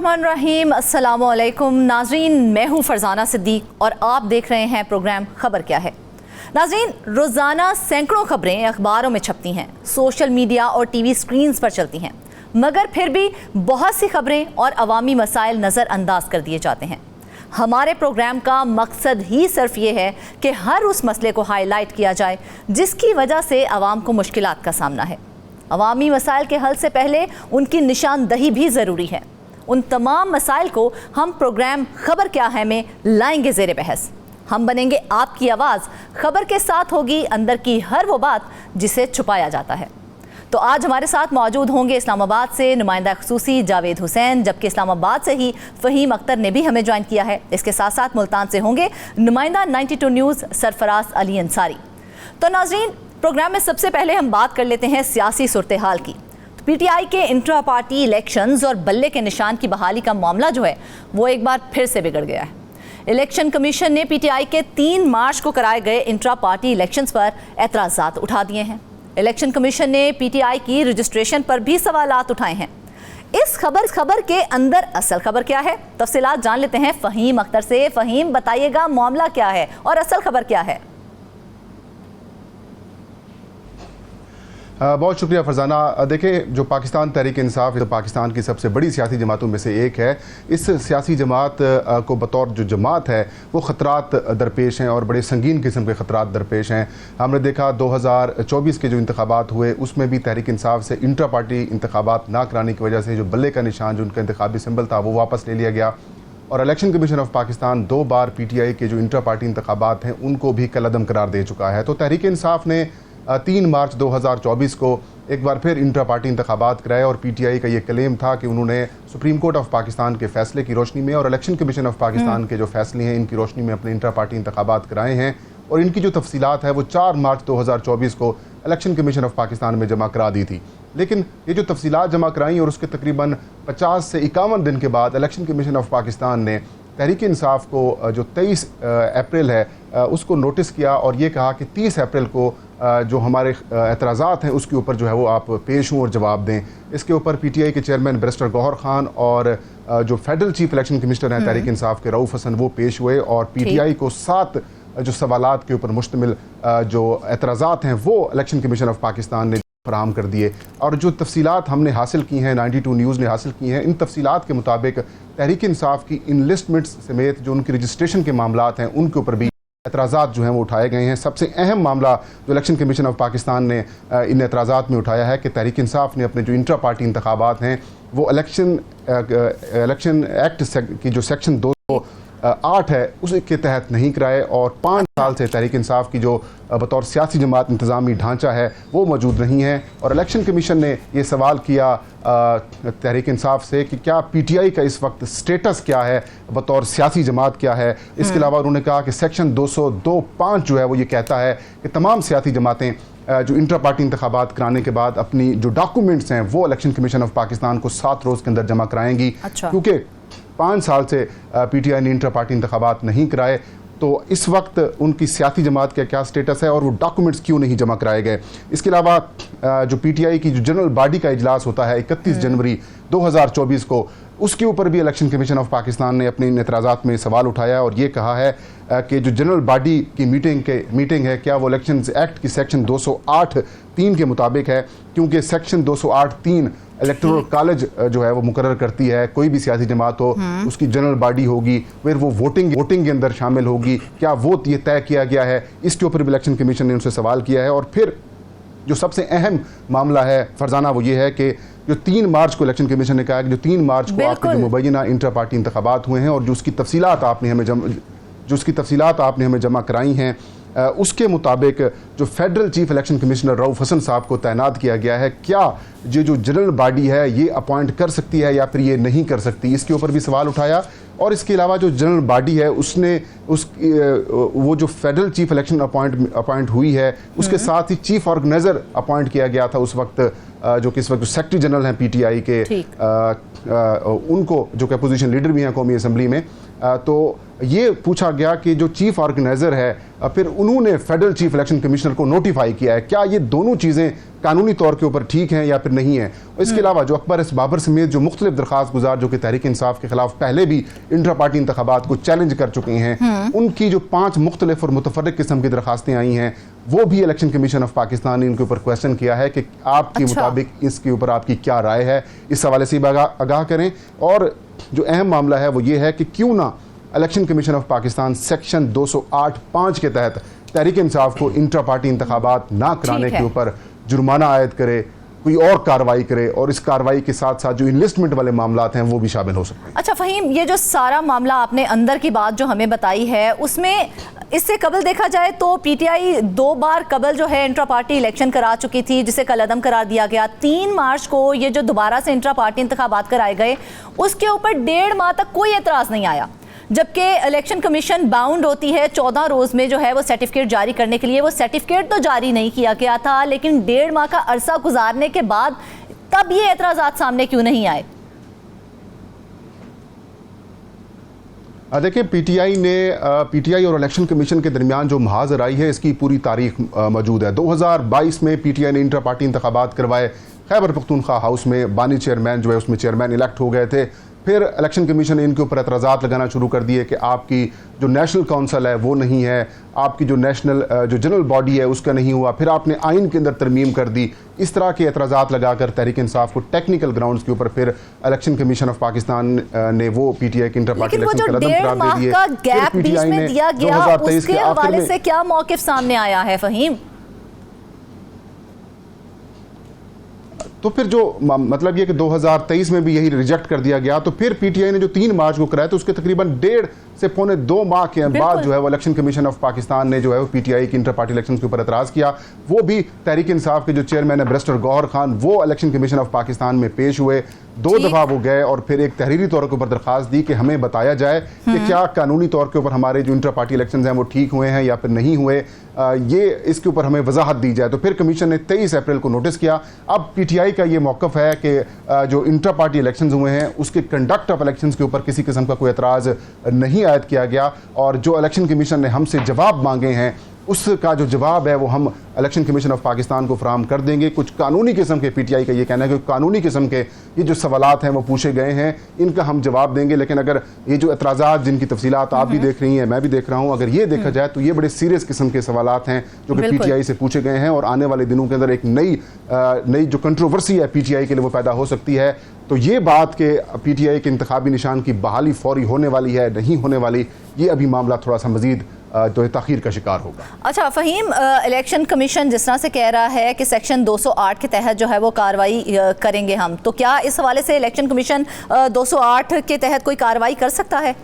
बिस्मिल्लाहिर्रहमानिर्रहीम। अस्सलामु अलैकुम नाज़रीन, मैं हूँ फरजाना सिद्दीक और आप देख रहे हैं प्रोग्राम खबर क्या है। नाज़रीन, रोज़ाना सैकड़ों खबरें अखबारों में छपती हैं, सोशल मीडिया और टीवी स्क्रीन्स पर चलती हैं, मगर फिर भी बहुत सी खबरें और अवामी मसाइल नज़रअंदाज कर दिए जाते हैं। हमारे प्रोग्राम का मकसद ही सिर्फ ये है कि हर उस मसले को हाईलाइट किया जाए जिसकी वजह से आवाम को मुश्किलात का सामना है। अवामी मसाइल के हल से पहले उनकी निशानदही भी ज़रूरी है। उन तमाम मसाइल को हम प्रोग्राम खबर क्या है में लाएंगे ज़ेर बहस। हम बनेंगे आपकी आवाज़, खबर के साथ होगी अंदर की हर वो बात जिसे छुपाया जाता है। तो आज हमारे साथ मौजूद होंगे इस्लामाबाद से नुमाइंदा ख़ुसूसी जावेद हुसैन, जबकि इस्लामाबाद से ही फ़हीम अख्तर ने भी हमें ज्वाइन किया है। इसके साथ साथ मुल्तान से होंगे नुमाइंदा 92 न्यूज़ सरफराज अली अंसारी। तो नाज़रीन, प्रोग्राम में सबसे पहले हम बात कर लेते हैं सियासी सूरत हाल की। पीटीआई के इंट्रा पार्टी इलेक्शंस और बल्ले के निशान की बहाली का मामला जो है वो एक बार फिर से बिगड़ गया है। इलेक्शन कमीशन ने पीटीआई के 3 मार्च को कराए गए इंट्रा पार्टी इलेक्शंस पर एतराज़ात उठा दिए हैं। इलेक्शन कमीशन ने पीटीआई की रजिस्ट्रेशन पर भी सवालात उठाए हैं। इस खबर के अंदर असल खबर क्या है, तफसीलात जान लेते हैं फ़हीम अख्तर से। फ़हीम, बताइएगा मामला क्या है और असल खबर क्या है? बहुत शुक्रिया फरजाना। देखें, जो पाकिस्तान तहरीक इंसाफ तो पाकिस्तान की सबसे बड़ी सियासी जमातों में से एक है। इस सियासी जमात को बतौर जो जमात है वो ख़तरात दरपेश हैं और बड़े संगीन किस्म के ख़तरात दरपेश हैं। हमने देखा 2024 के जो इंतखाबात हुए उसमें भी तहरीक इंसाफ से इंट्रा पार्टी इंतखाबात ना कराने की वजह से जो बल्ले का निशान, जो उनका इंतखाबी सिंबल था, वो वापस ले लिया गया। और election commission of Pakistan 2 bar PTI के जो इंट्रा पार्टी इंतखाबात हैं उनको भी कलअदम करार दे चुका है। तो तहरीक इंसाफ ने 3 मार्च 2024 को एक बार फिर इंट्रा पार्टी इंतखाबात कराए और पीटीआई का ये क्लेम था कि उन्होंने सुप्रीम कोर्ट ऑफ पाकिस्तान के फैसले की रोशनी में और इलेक्शन कमीशन ऑफ पाकिस्तान के जो फैसले हैं इनकी रोशनी में अपने इंट्रा पार्टी इंतखाबात कराए हैं। और इनकी जो तफसीलात है वो 4 मार्च 2024 को इलेक्शन कमीशन ऑफ पाकिस्तान में जमा करा दी थी। लेकिन ये जो तफसीलात जमा कराई और उसके तकरीबन 50 से 51 दिन के बाद इलेक्शन कमीशन ऑफ पाकिस्तान ने तहरीक इंसाफ को जो 23 अप्रैल है उसको नोटिस किया और ये कहा कि 30 अप्रैल को जो हमारे एतराज़ात हैं उसके ऊपर जो है वो आप पेश हों और जवाब दें। इसके ऊपर पीटीआई के चेयरमैन बैरिस्टर गौहर खान और जो फेडरल चीफ इलेक्शन कमिश्नर हैं तहरीक इंसाफ के रऊफ़ हसन, वो पेश हुए और पीटीआई को 7 जो सवालात के ऊपर मुश्तमिल जो एतराज़ात हैं वो इलेक्शन कमीशन ऑफ पाकिस्तान ने फराहम कर दिए। और जो तफसीलात हमने हासिल की हैं, 92 न्यूज़ ने हासिल की हैं, इन तफसीलात के मुताबिक तहरीक इंसाफ की इनलिस्टमेंट्स समेत जो उनकी रजिस्ट्रेशन के मामलात हैं उनके ऊपर भी एतराज़ात जो हैं वो उठाए गए हैं। सबसे अहम मामला जो इलेक्शन कमीशन ऑफ पाकिस्तान ने इन एतराज़ात में उठाया है कि तहरीक इंसाफ ने अपने जो इंट्रा पार्टी इंतखाबात हैं वो इलेक्शन एक्ट की जो सेक्शन 208 है उसके तहत नहीं कराए और 5 साल से तहरीक इंसाफ की जो बतौर सियासी जमात इंतज़ामी ढांचा है वो मौजूद नहीं है। और इलेक्शन कमीशन ने ये सवाल किया तहरीक इंसाफ से कि क्या पीटीआई का इस वक्त स्टेटस क्या है, बतौर सियासी जमात क्या है। इसके अलावा उन्होंने कहा कि सेक्शन 202(5) जो है वो ये कहता है कि तमाम सियासी जमातें जो इंट्रा पार्टी इंतखाबात कराने के बाद अपनी जो डॉक्यूमेंट्स हैं वो इलेक्शन कमीशन ऑफ पाकिस्तान को 7 रोज़ के अंदर जमा कराएंगी। क्योंकि 5 साल से पीटीआई ने इंट्रा पार्टी इंतखाबात नहीं कराए, तो इस वक्त उनकी सियासी जमात का क्या स्टेटस है और वो डॉक्यूमेंट्स क्यों नहीं जमा कराए गए। इसके अलावा जो पीटीआई की जो जनरल बॉडी का इजलास होता है 31 जनवरी 2024 को, उसके ऊपर भी इलेक्शन कमीशन ऑफ पाकिस्तान ने अपने इन एतराज़ात में सवाल उठाया और ये कहा है कि जो जनरल बॉडी की मीटिंग है क्या वो इलेक्शन एक्ट की सेक्शन 208(3) के मुताबिक है, क्योंकि सेक्शन 208(3) इलेक्टोरल कॉलेज जो है वो मुकर्रर करती है कोई भी सियासी जमात हो उसकी जनरल बॉडी होगी, फिर वो वोटिंग के अंदर शामिल होगी, क्या वो ये तय किया गया है। इसके ऊपर भी इलेक्शन कमीशन ने उनसे सवाल किया है। और फिर जो सबसे अहम मामला है फरजाना वो ये है कि जो 3 मार्च को इलेक्शन कमीशन ने कहा कि जो 3 मार्च को आपके जो मुबैना इंटर पार्टी इंतखाबात हुए हैं और जो उसकी तफसीलात आपने हमें जमा कराई हैं उसके मुताबिक जो federal chief election commissioner Rauf Hasan साहब को तैनात किया गया है, क्या ये जो जनरल बॉडी है ये अपॉइंट कर सकती है या फिर ये नहीं कर सकती, इसके ऊपर भी सवाल उठाया। और इसके अलावा जो जनरल बॉडी है उसने वो जो फेडरल चीफ इलेक्शन अपॉइंट हुई है उसके साथ ही चीफ ऑर्गेनाइजर अपॉइंट किया गया था उस वक्त, जो कि इस वक्त सेक्रेटरी जनरल हैं पीटीआई के, उनको जो कि अपोजिशन लीडर भी हैं कौमी असम्बली में। तो ये पूछा गया कि जो चीफ ऑर्गेनाइजर है फिर उन्होंने फेडरल चीफ इलेक्शन कमिश्नर को नोटिफाई किया है, क्या ये दोनों चीज़ें कानूनी तौर के ऊपर ठीक हैं या फिर नहीं है। इसके अलावा जो अकबर एस बाबर समेत जो मुख्तलिफ दरख्वास्त गुजार जो कि तहरीक इंसाफ के खिलाफ पहले भी इंट्रा पार्टी इंतखाबात को चैलेंज कर चुके हैं, उनकी जो 5 मुख्तलिफ और मुतफर्रिक किस्म की दरखास्तें आई हैं, वो भी इलेक्शन कमीशन ऑफ पाकिस्तान ने इनके ऊपर क्वेश्चन किया है कि आपके मुताबिक इसके ऊपर आपकी क्या राय है, इस हवाले से आगाह करें। और जो अहम मामला है वो ये है कि क्यों ना election commission of Pakistan section 208(5) के तहत तहरीक इंसाफ को इंट्रा पार्टी इंतखाबात ना कराने के ऊपर जुर्माना आयद करे, कोई और कार्रवाई करे, और इस कार्रवाई के साथ साथ जो इन्वेस्टमेंट वाले मामला हैं वो भी शामिल हो सकते हैं। अच्छा फ़हीम, ये जो सारा मामला आपने अंदर की बात जो हमें बताई है, उसमें इससे कबल देखा जाए तो पीटीआई 2 बार कबल जो है इंट्रा पार्टी इलेक्शन करा चुकी थी, जिसे कलअदम करार दिया गया। 3 मार्च को ये जो दोबारा से इंट्रा पार्टी इंतखाबात कराए गए, उसके ऊपर 1.5 माह तक कोई एतराज़ नहीं आया, जबकि इलेक्शन कमीशन बाउंड होती है 14 रोज़ में जो है वो सर्टिफिकेट जारी करने के लिए। वो सर्टिफिकेट तो जारी नहीं किया गया था, लेकिन 1.5 माह का अरसा गुजारने के बाद तब ये एतराज़ात सामने क्यों नहीं आए? देखिए, पीटीआई और इलेक्शन कमीशन के दरमियान जो महाजर आई है, इसकी पूरी तारीख मौजूद है। 2022 में पीटीआई ने इंटर पार्टी इंतखाबात करवाए, खैबर पख्तूनख्वा हाउस में बानी चेयरमैन जो है उसमें चेयरमैन इलेक्ट हो गए थे। फिर इलेक्शन कमीशन ने इनके ऊपर एतराज़ात लगाना शुरू कर दिए कि आपकी जो नेशनल काउंसिल है वो नहीं है, आपकी जो जो जनरल बॉडी है उसका नहीं हुआ। फिर आपने आइन के अंदर तरमीम कर दी। इस तरह के एतराज़ात लगाकर तहरीक इंसाफ को टेक्निकल ग्राउंड्स के ऊपर फिर इलेक्शन कमीशन ऑफ पाकिस्तान ने वो पीटीआई के इंटर पार्टी इलेक्शन का कदम करार दे दिए। गैप बीच में दिया गया, उसके हवाले से क्या मौक़िफ़ सामने आया है फ़हीम? तो फिर जो मतलब ये कि 2023 में भी यही रिजेक्ट कर दिया गया। तो फिर पीटीआई ने जो 3 मार्च को कराया, तो उसके तकरीबन 1.5 से पौने 2 माह के बाद जो है वो इलेक्शन कमीशन ऑफ पाकिस्तान ने जो है वो पीटीआई की इंटर पार्टी इलेक्शन के ऊपर एतराज़ किया। वो भी तहरीक इंसाफ के जो चेयरमैन है बैरिस्टर गौहर खान, वो इलेक्शन कमीशन ऑफ पाकिस्तान में पेश हुए। 2 दफ़ा वो गए और फिर एक तहरीरी तौर के ऊपर दरख्वास्त दी कि हमें बताया जाए कि क्या कानूनी तौर के ऊपर हमारे जो इंटर पार्टी इलेक्शन हैं वो ठीक हुए हैं या फिर नहीं हुए, ये इसके ऊपर हमें वजाहत दी जाए। तो फिर कमीशन ने 23 अप्रैल को नोटिस किया। अब पीटीआई का ये मौक़िफ़ है कि जो इंटर पार्टी इलेक्शंस हुए हैं उसके कंडक्ट ऑफ इलेक्शंस के ऊपर किसी किस्म का कोई एतराज़ नहीं आयद किया गया, और जो इलेक्शन कमीशन ने हमसे जवाब मांगे हैं उसका जो जवाब है वो हम इलेक्शन कमीशन ऑफ पाकिस्तान को फराहम कर देंगे। कुछ कानूनी किस्म के पीटीआई का ये कहना है कि कानूनी किस्म के ये जो सवालात हैं वो पूछे गए हैं, इनका हम जवाब देंगे। लेकिन अगर ये जो एतराज़ात जिनकी तफसीलात आप भी देख रही हैं, मैं भी देख रहा हूँ, अगर ये देखा जाए तो ये बड़े सीरियस किस्म के सवालात हैं जो कि पीटीआई से पूछे गए हैं, और आने वाले दिनों के अंदर एक नई जो कंट्रोवर्सी है पीटीआई के लिए वो पैदा हो सकती है। तो ये बात कि पीटीआई के इंतखाबी निशान की बहाली फौरी होने वाली है नहीं होने वाली, ये अभी मामला थोड़ा सा मजीद तो ताख़ीर का शिकार होगा। अच्छा फ़हीम, इलेक्शन कमीशन जिस तरह से कह रहा है कि सेक्शन 208 के तहत जो है वो कार्रवाई करेंगे हम, तो क्या इस हवाले से इलेक्शन कमीशन 208 के तहत कोई कार्रवाई कर सकता है?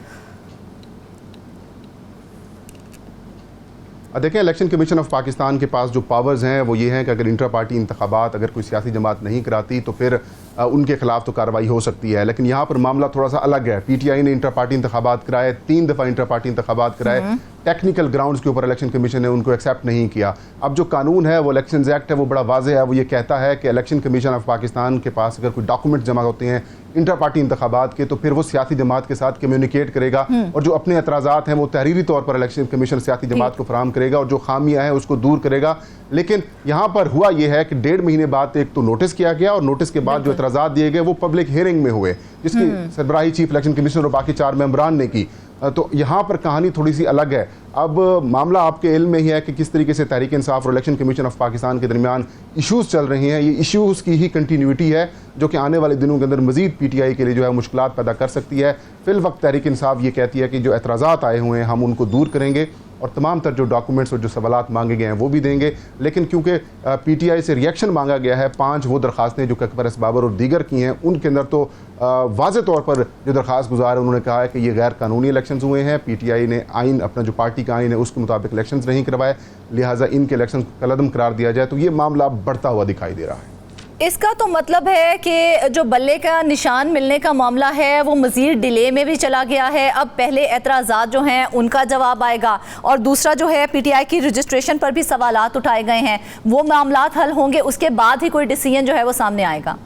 देखें, इलेक्शन कमीशन ऑफ पाकिस्तान के पास जो पावर्स हैं वो ये हैं कि अगर इंटर पार्टी इंतखाबात अगर कोई सियासी जमात नहीं कराती तो फिर उनके खिलाफ तो कार्रवाई हो सकती है। लेकिन यहाँ पर मामला थोड़ा सा अलग है। पीटीआई ने इंटर पार्टी इंतखाबात कराए, 3 दफ़ा इंटर पार्टी इंतखाबात कराए, टेक्निकल ग्राउंड्स के ऊपर इलेक्शन कमीशन ने उनको एक्सेप्ट नहीं किया। अब जो कानून है वो इलेक्शन एक्ट है वो बड़ा वाज़ेह है। वो ये कहता है कि इलेक्शन कमीशन ऑफ पाकिस्तान के पास अगर कोई डॉक्यूमेंट जमा होते हैं इंटर पार्टी इंतखाबात के, तो फिर वो सियासी जमात के साथ कम्युनिकेट करेगा और जो अपने एतराज़ात हैं वो तहरीरी तौर पर इलेक्शन कमीशन सियासी जमात को फराहम करेगा और जो खामियाँ हैं उसको दूर करेगा। लेकिन यहाँ पर हुआ ये है कि 1.5 महीने बाद एक तो नोटिस किया गया, और नोटिस के बाद जो एतराज़ात दिए गए वो पब्लिक हियरिंग में हुए, जिसकी सरबराही चीफ इलेक्शन कमिश्नर और बाकी 4 मेंबरान ने की। तो यहाँ पर कहानी थोड़ी सी अलग है। अब मामला आपके इल्म में ही है कि किस तरीके से तहरीक इंसाफ और इलेक्शन कमीशन ऑफ पाकिस्तान के दरमियान इश्यूज़ चल रही हैं। ये इश्यूज़ की ही कंटिन्यूटी है जो कि आने वाले दिनों के अंदर मजीद पीटीआई के लिए जो है मुश्किलात पैदा कर सकती है। फिल वक्त तहरीक इंसाफ ये कहती है कि जो एतराज़ात आए हुए हैं हम उनको दूर करेंगे और तमाम तर जो डॉक्यूमेंट्स और जो सवालात मांगे गए हैं वो भी देंगे। लेकिन क्योंकि पीटीआई से रिएक्शन मांगा गया है, 5 वो दरखास्तें जो अकबर एस बाबर और दीगर की हैं, उनके अंदर तो वाज़े तौर पर जो दरखास्त गुजार है उन्होंने कहा है कि ये गैर कानूनी इलेक्शंस हुए हैं। पीटीआई ने आइन, अपना जो पार्टी का आइन है उसके मुताबिक इलेक्शंस नहीं करवाए, लिहाजा इनके इलेक्शन कलअदम करार दिया जाए। तो ये मामला बढ़ता हुआ दिखाई दे रहा है। इसका तो मतलब है कि जो बल्ले का निशान मिलने का मामला है वो मज़ीद डिले में भी चला गया है। अब पहले एतराज़ात जो हैं उनका जवाब आएगा, और दूसरा जो है पीटीआई की रजिस्ट्रेशन पर भी सवालात उठाए गए हैं, वो मामलात हल होंगे, उसके बाद ही कोई डिसीजन जो है वो सामने आएगा।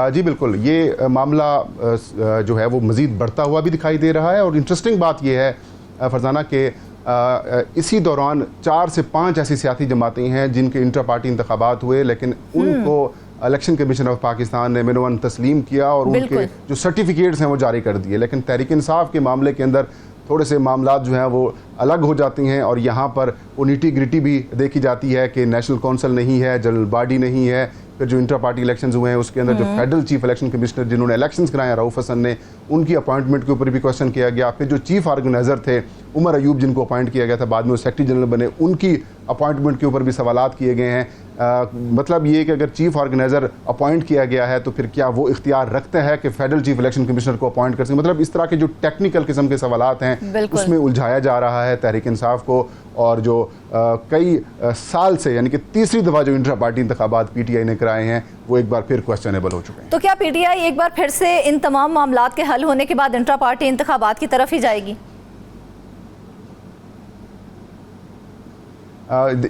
जी बिल्कुल, ये मामला जो है वो मज़ीद बढ़ता हुआ भी दिखाई दे रहा है। और इंटरेस्टिंग बात यह है फरजाना के इसी दौरान 4 से 5 ऐसी सियासी जमातें हैं जिनके इंट्रा पार्टी इंतखाबात हुए, लेकिन उनको इलेक्शन कमीशन ऑफ पाकिस्तान ने मिनवन तस्लीम किया और उनके जो सर्टिफिकेट्स हैं वो जारी कर दिए। लेकिन तहरीक इंसाफ के मामले के अंदर थोड़े से मामला जो हैं वो अलग हो जाती हैं और यहाँ पर वो नीटी ग्रिटी भी देखी जाती है कि नेशनल कौंसिल नहीं है, जनरल बॉडी नहीं है। फिर जो इंटर पार्टी इलेक्शंस हुए हैं उसके अंदर जो फेडरल चीफ इलेक्शन कमिश्नर जिन्होंने इलेक्शंस कराए रऊफ हसन ने, उनकी अपॉइंटमेंट के ऊपर भी क्वेश्चन किया गया। फिर जो चीफ ऑर्गेनाइजर थे उमर अयूब जिनको अपॉइंट किया गया था, बाद में वो सेक्रेटरी जनरल बने, उनकी अपॉइंटमेंट के ऊपर भी सवालात किए गए हैं। मतलब ये कि अगर चीफ ऑर्गेनाइजर अपॉइंट किया गया है तो फिर क्या वो इख्तियार रखता है कि फेडरल चीफ इलेक्शन कमिश्नर को अपॉइंट कर सके। मतलब इस तरह के जो टेक्निकल किस्म के सवालात हैं उसमें उलझाया जा रहा है तहरीक इंसाफ को। और जो कई साल से यानी कि तीसरी दफ़ा जो इंट्रा पार्टी इंतखाबात पीटीआई ने कराए हैं वो एक बार फिर क्वेश्चनेबल हो चुके हैं। तो क्या पीटीआई एक बार फिर से इन तमाम मामलात के हल होने के बाद इंट्रा पार्टी इंतखाबात की तरफ ही जाएगी?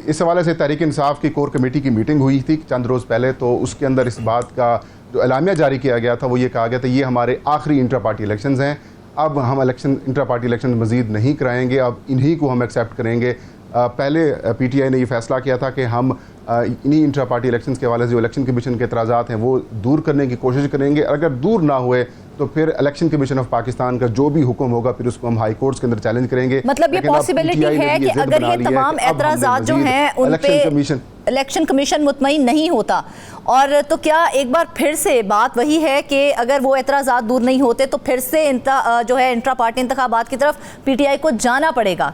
इस हवाले से तहरीक इंसाफ की कोर कमेटी की मीटिंग हुई थी चंद रोज़ पहले, तो उसके अंदर इस बात का जो एलामिया जारी किया गया था वो ये कहा गया था ये हमारे आखिरी इंट्रा पार्टी इलेक्शंस हैं, अब हम इंट्रा पार्टी इलेक्शन मज़ीद नहीं कराएंगे, अब इन्हीं को हम एक्सेप्ट करेंगे। पहले पीटीआई ने ये फैसला किया था कि हम इन्हीं इंट्रा पार्टी इलेक्शंस के हवाले से जो इलेक्शन कमीशन के एतराज़ात हैं वो दूर करने की कोशिश करेंगे। अगर दूर ना हुए तो फिर इलेक्शन कमीशन ऑफ पाकिस्तान का जो भी हुक्म होगा फिर उसको हम हाई कोर्ट्स के अंदर चैलेंज करेंगे। मतलब ये पॉसिबिलिटी है कि अगर ये तमाम एतराज़ात जो हैं उन पे इलेक्शन कमीशन मुतमईन नहीं होता, और तो क्या एक बार फिर से बात वही है कि अगर वो एतराज़ात दूर नहीं होते तो फिर से जो है इंट्रा पार्टी इंतखाबात की तरफ पीटीआई को जाना पड़ेगा?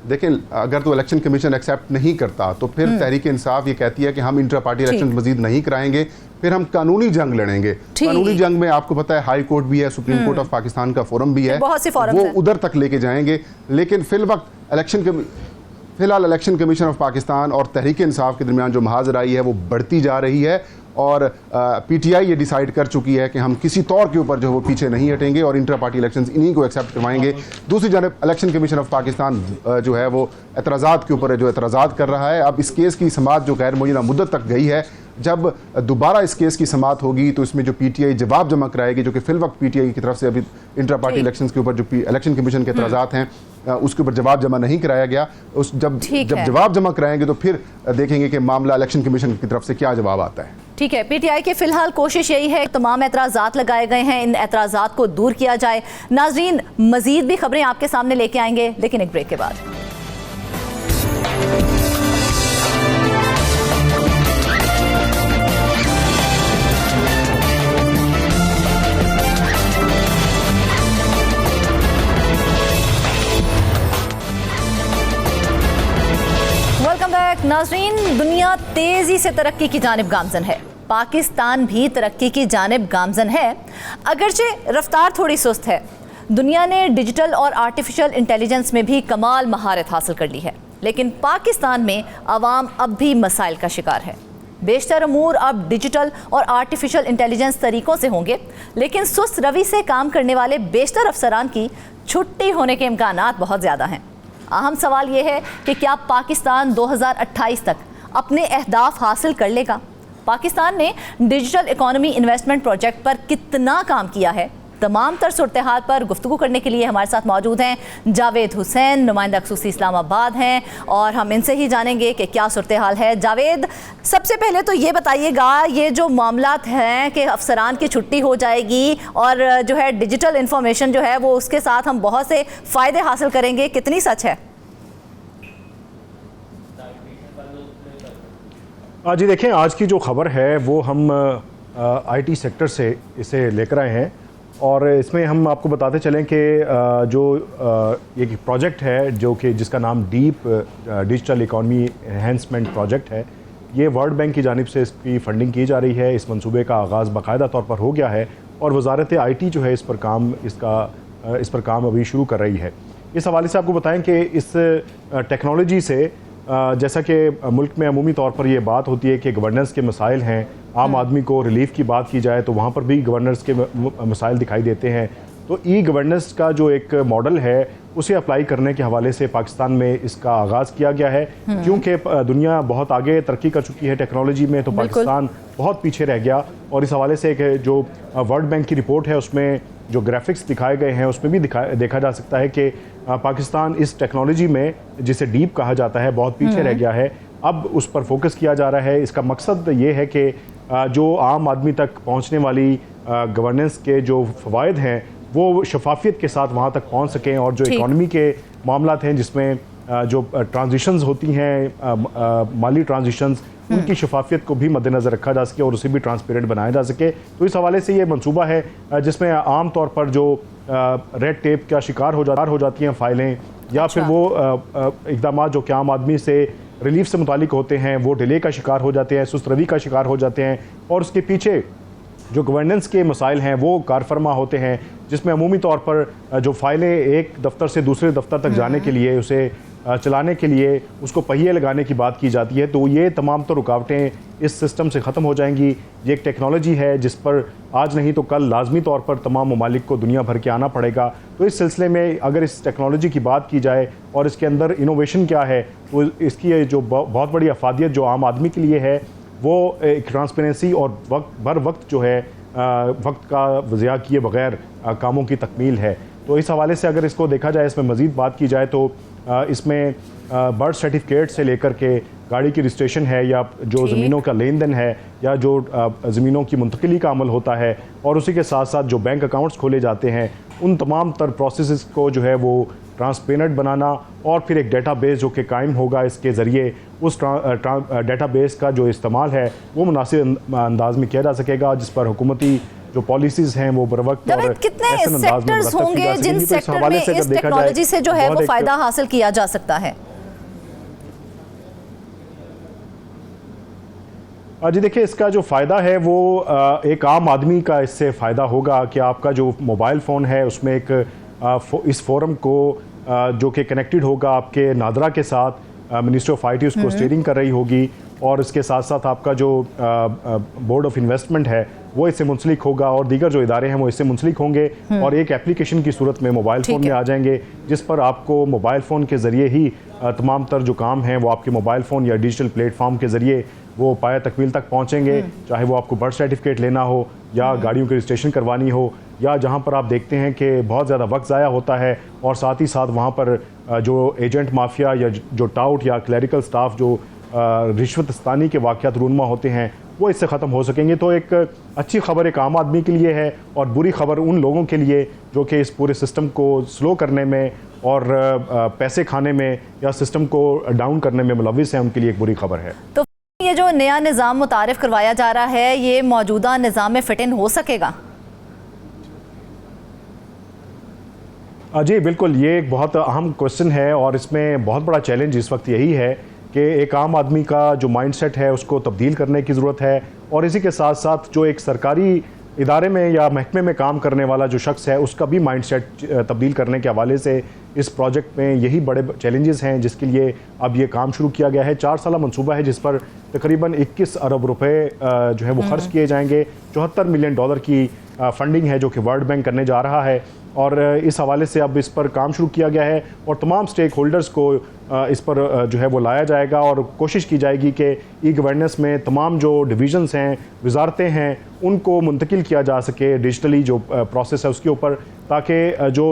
देखिए, अगर तो इलेक्शन कमीशन एक्सेप्ट नहीं करता तो फिर तहरीक इंसाफ ये कहती है कि हम इंट्रा पार्टी इलेक्शन मजीद नहीं कराएंगे, फिर हम कानूनी जंग लड़ेंगे। कानूनी जंग में आपको पता है हाई कोर्ट भी है, सुप्रीम कोर्ट ऑफ पाकिस्तान का फोरम भी है, बहुत से फोरम वो उधर तक लेके जाएंगे। लेकिन फिलहाल इलेक्शन कमीशन ऑफ पाकिस्तान और तहरीक इंसाफ के दरमियान जो महाजराई है वो बढ़ती जा रही है और पीटीआई ये डिसाइड कर चुकी है कि हम किसी तौर के ऊपर जो है वो पीछे नहीं हटेंगे और इंटर पार्टी इलेक्शंस इन्हीं को एक्सेप्ट करवाएंगे। दूसरी जानब इलेक्शन कमीशन ऑफ पाकिस्तान जो है वो एतराज़ात के ऊपर जो एतराज़ात कर रहा है। अब इस केस की समाअत जो गैर मुअय्यना मुद्दत तक गई है, जब दोबारा इस केस की समाअत होगी तो इसमें जो पीटीआई जवाब जमा कराएगी, जो कि फिल वक्त पीटीआई की तरफ से अभी इंटर पार्टी इलेक्शंस के ऊपर जो इलेक्शन कमीशन के एतराज़ात हैं उसके ऊपर जवाब जमा नहीं कराया गया। जब जवाब जमा कराएंगे तो फिर देखेंगे कि मामला इलेक्शन कमीशन की तरफ से क्या जवाब आता है। ठीक है, पीटीआई की फिलहाल कोशिश यही है तमाम एतराज़ात लगाए गए हैं, इन एतराज़ात को दूर किया जाए। नाज़रीन, मजीद भी खबरें आपके सामने लेके आएंगे लेकिन एक ब्रेक के बाद। नाज़रीन, दुनिया तेजी से तरक्की की जानिब गामज़न है, पाकिस्तान भी तरक्की की जानिब गामज़न है, अगरचे रफ्तार थोड़ी सुस्त है। दुनिया ने डिजिटल और आर्टिफिशियल इंटेलिजेंस में भी कमाल महारत हासिल कर ली है, लेकिन पाकिस्तान में आवाम अब भी मसाइल का शिकार है। बेशतर अमूर अब डिजिटल और आर्टिफिशियल इंटेलिजेंस तरीक़ों से होंगे, लेकिन सुस्त रवि से काम करने वाले बेशतर अफसरान की छुट्टी होने के इम्कानात बहुत ज़्यादा हैं। अहम सवाल यह है कि क्या पाकिस्तान 2028 तक अपने अहदाफ हासिल कर लेगा? पाकिस्तान ने डिजिटल इकोनॉमी इन्वेस्टमेंट प्रोजेक्ट पर कितना काम किया है? तमाम तर सूरत हाल पर गुफ्तगू करने के लिए हमारे साथ मौजूद हैं जावेद हुसैन, नुमाइंदा खसूसी इस्लामाबाद हैं, और हम इनसे ही जानेंगे कि क्या सूरत हाल है। जावेद, सबसे पहले तो ये बताइएगा, ये जो मामलात हैं कि अफसरान की छुट्टी हो जाएगी और जो है डिजिटल इंफॉर्मेशन जो है वो उसके साथ हम बहुत से फ़ायदे हासिल करेंगे, कितनी सच है? जी देखें, आज की जो खबर है वो हम आईटी सेक्टर से इसे लेकर आए हैं और इसमें हम आपको बताते चलें कि जो एक प्रोजेक्ट है जो कि जिसका नाम deep digital economy enhancement project है, ये वर्ल्ड बैंक की जानिब से इसकी फ़ंडिंग की जा रही है। इस मंसूबे का आगाज़ बाकायदा तौर पर हो गया है और वजारत आईटी जो है इस पर काम अभी शुरू कर रही है। इस हवाले से आपको बताएं कि इस टेक्नोलॉजी से जैसा कि मुल्क में अमूमी तौर पर यह बात होती है कि गवर्नेंस के मसाइल हैं, आम आदमी को रिलीफ की बात की जाए तो वहाँ पर भी गवर्नेंस के मसाइल दिखाई देते हैं। तो ई गवर्नेंस का जो एक मॉडल है उसे अप्लाई करने के हवाले से पाकिस्तान में इसका आगाज़ किया गया है, क्योंकि दुनिया बहुत आगे तरक्की कर चुकी है टेक्नोलॉजी में, तो पाकिस्तान बहुत पीछे रह गया। और इस हवाले से एक जो वर्ल्ड बैंक की रिपोर्ट है उसमें जो ग्राफिक्स दिखाए गए हैं उसमें भी देखा जा सकता है कि पाकिस्तान इस टेक्नोलॉजी में, जिसे डीप कहा जाता है, बहुत पीछे रह गया है। अब उस पर फोकस किया जा रहा है। इसका मकसद ये है कि जो आम आदमी तक पहुंचने वाली गवर्नेंस के जो फ़वाइद हैं वो शफाफियत के साथ वहां तक पहुंच सकें, और जो इकॉनमी के मामलात हैं जिसमें जो ट्रांजिशंस होती हैं, माली ट्रांजिशंस, उनकी शफाफियत को भी मद्देनज़र रखा जा सके और उसे भी ट्रांसपेरेंट बनाया जा सके। तो इस हवाले से ये मंसूबा है जिसमें आम तौर पर जो रेड टेप का शिकार हो जाती हैं फाइलें, या फिर वो इक़दाम जो कि आम आदमी से रिलीफ से मुतालिक होते हैं वो डिले का शिकार हो जाते हैं, सुस्त रवी का शिकार हो जाते हैं, और उसके पीछे जो गवर्नेंस के मसाइल हैं वो कारफरमा होते हैं, जिसमें अमूमी तौर पर जो फाइलें एक दफ्तर से दूसरे दफ्तर तक जाने के लिए, उसे चलाने के लिए उसको पहिए लगाने की बात की जाती है। तो ये तमाम तो रुकावटें इस सिस्टम से ख़त्म हो जाएंगी। ये एक टेक्नोलॉजी है जिस पर आज नहीं तो कल लाजमी तौर पर तमाम ममालिक को दुनिया भर के आना पड़ेगा। तो इस सिलसिले में अगर इस टेक्नोलॉजी की बात की जाए और इसके अंदर इनोवेशन क्या है, तो इसकी जो बहुत बड़ी अफादियत जो आम आदमी के लिए है वो एक ट्रांसपेरेंसी और वक्त जो है वक्त का ज़िया किए बगैर कामों की तकमील है। तो इस हवाले से अगर इसको देखा जाए, इसमें मज़ीद बात की जाए तो इसमें बर्थ सर्टिफिकेट से लेकर के गाड़ी की रजिस्ट्रेशन है, या जो ज़मीनों का लेन देन है, या जो ज़मीनों की मुंतकिली का अमल होता है, और उसी के साथ साथ जो बैंक अकाउंट्स खोले जाते हैं, उन तमाम तर प्रोसेस को जो है वो ट्रांसपेरेंट बनाना, और फिर एक डेटाबेस जो कि कायम होगा इसके ज़रिए उस डेटाबेस का जो इस्तेमाल है वो मुनासिब अंदाज में किया जा सकेगा, जिस पर हुकूमती जो पॉलिसीज़ हैं वो बर वक्त और कितने सेक्टर्स होंगे जिन सेक्टर में इस टेक्नोलॉजी से जो है वो फ़ायदा हासिल किया जा सकता है? जी देखिए, इसका जो फ़ायदा है वो एक आम आदमी का इससे फ़ायदा होगा कि आपका जो मोबाइल फ़ोन है उसमें एक इस फोरम को जो कि कनेक्टेड होगा आपके नादरा के साथ, मिनिस्ट्री ऑफ IT उसको स्टीयरिंग कर रही होगी, और इसके साथ साथ आपका जो बोर्ड ऑफ इन्वेस्टमेंट है वो इससे मुंसलिक होगा, और दीगर जो इदारे हैं वो इससे मुंसलिक होंगे, और एक एप्लीकेशन की सूरत में मोबाइल फ़ोन में आ जाएंगे, जिस पर आपको मोबाइल फ़ोन के ज़रिए ही तमाम तर जो काम हैं वो आपके मोबाइल फ़ोन या डिजिटल प्लेटफॉर्म के ज़रिए वो पाया तकमील तक पहुँचेंगे। चाहे वो आपको बर्थ सर्टिफिकेट लेना हो, या गाड़ियों की रजिस्ट्रेशन करवानी हो, या जहाँ पर आप देखते हैं कि बहुत ज़्यादा वक्त ज़ाया होता है, और साथ ही साथ वहाँ पर जो एजेंट माफिया या जो टाउट या क्लरिकल स्टाफ जो रिश्वतस्तानी के वाक़यात रूनमा होते हैं वो इससे ख़त्म हो सकेंगे। तो एक अच्छी खबर एक आम आदमी के लिए है, और बुरी खबर उन लोगों के लिए जो कि इस पूरे सिस्टम को स्लो करने में और पैसे खाने में या सिस्टम को डाउन करने में मुलविस हैं, उनके लिए एक बुरी खबर है। तो ये जो नया निज़ाम मुतारिफ करवाया जा रहा है, ये मौजूदा निज़ाम में फिट इन हो सकेगा? जी बिल्कुल, ये एक बहुत अहम क्वेश्चन है, और इसमें बहुत बड़ा चैलेंज इस वक्त यही है कि एक आम आदमी का जो माइंडसेट है उसको तब्दील करने की ज़रूरत है, और इसी के साथ साथ जो एक सरकारी इदारे में या महकमे में काम करने वाला जो शख्स है उसका भी माइंडसेट तब्दील करने के हवाले से इस प्रोजेक्ट में यही बड़े चैलेंजेस हैं, जिसके लिए अब ये काम शुरू किया गया है। 4 साला मंसूबा है जिस पर तकरीबन 21 अरब रुपए जो है वो खर्च किए जाएंगे। $74 मिलियन की फंडिंग है जो कि वर्ल्ड बैंक करने जा रहा है, और इस हवाले से अब इस पर काम शुरू किया गया है, और तमाम स्टेक होल्डर्स को इस पर जो है वो लाया जाएगा, और कोशिश की जाएगी कि ई गवर्नेंस में तमाम जो डिवीजन्स हैं, वजारतें हैं, उनको मुंतकिल किया जा सके डिजिटली जो प्रोसेस है उसके ऊपर, ताकि जो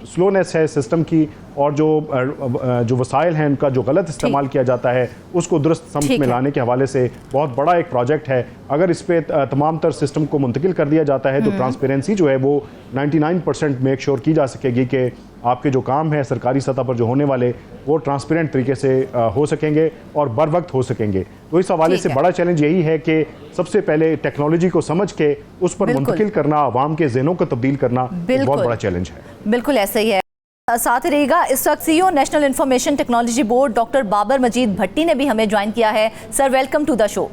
स्लोनेस है सिस्टम की और जो वसाइल हैं उनका जो गलत इस्तेमाल किया जाता है उसको दुरुस्त समझ में लाने के हवाले से बहुत बड़ा एक प्रोजेक्ट है। अगर इस पे तमाम तर सिस्टम को मुंतकिल कर दिया जाता है तो ट्रांसपेरेंसी जो है वो 99% मेक श्योर की जा सकेगी कि आपके जो काम है सरकारी सतह पर जो होने वाले वो ट्रांसपेरेंट तरीके से हो सकेंगे और बर वक्त हो सकेंगे। तो इस हवाले से बड़ा चैलेंज यही है कि सबसे पहले टेक्नोलॉजी को समझ के उस पर मुंतकिल करना, आवाम के ज़हनों को तब्दील करना बहुत बड़ा चैलेंज है। बिल्कुल ऐसा ही है। साथ ही रहिएगा, इस वक्त CEO National Information Technology Board Doctor Babar Majeed Bhatti ने भी हमें ज्वाइन किया है। Sir, welcome to the show.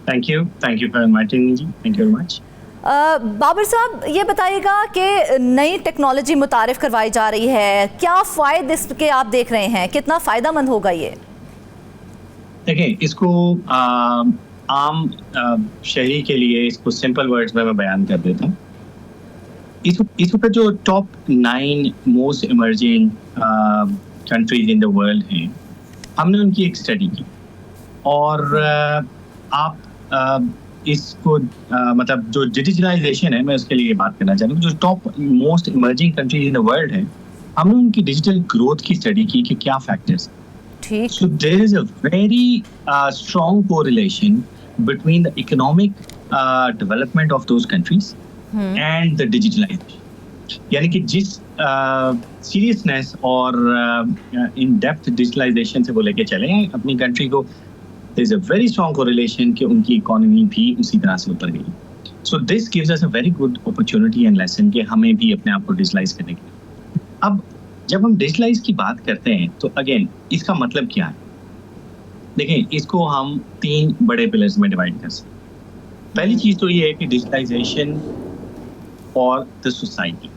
Thank you for inviting me. Thank you very much. Babar sahab, ये बताइएगा कि नई टेक्नोलॉजी मुतारिफ करवाई जा रही है, क्या फ़ायदे इसके आप देख रहे हैं, कितना फ़ायदेमंद होगा ये? देखिए, इसको आम शहरी के लिए इसको सिंपल वर्ड्स में मैं बयान कर देता हूँ। इस वक्त जो top 9 most emerging countries in the world हैं, हमने उनकी एक स्टडी की, और आप इसको मतलब जो डिजिटलाइजेशन है, मैं उसके लिए बात करना चाहता हूँ। जो top most emerging countries in the world है, हमने उनकी डिजिटल ग्रोथ की स्टडी की कि क्या फैक्टर्स। ठीक। So there is a very strong correlation between the economic development of those countries and the digitalization. यानी कि जिस सीरियसनेस और इन डेप्थ डिजिटलाइजेशन से वो लेके चले हैं अपनी कंट्री को, there is a very strong correlation कि उनकी इकोनॉमी भी उसी तरह से ऊपर गई। So this gives us a very good opportunity and lesson कि हमें भी अपने आप को डिजिटलाइज करने की। अब जब हम डिजिटलाइज की बात करते हैं तो अगेन इसका मतलब क्या है? देखिए, इसको हम 3 बड़े पिलर्स में डिवाइड कर सकते हैं। पहली चीज तो ये है कि डिजिटलाइजेशन फॉर द सोसाइटी।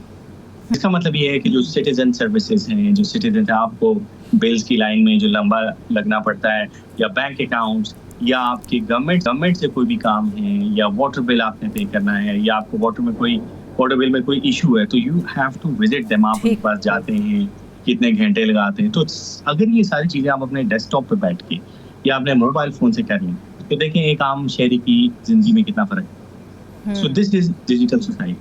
इसका मतलब ये है कि जो सिटीजन सर्विसेज हैं, जो सिटीजन आपको बिल्स की लाइन में जो लंबा लगना पड़ता है, या बैंक अकाउंट्स, या आपके गवर्नमेंट से कोई भी काम है, या वाटर बिल आपने पे करना है, या आपको वाटर बिल में कोई इशू है, तो you have to visit them. आप उनके पास जाते हैं, कितने घंटे लगाते हैं। तो अगर ये सारी चीजें आप अपने डेस्कटॉप पे बैठ के या अपने मोबाइल फोन से कर लें, तो देखें एक आम शहरी की जिंदगी में कितना फर्क है। So this is digital society.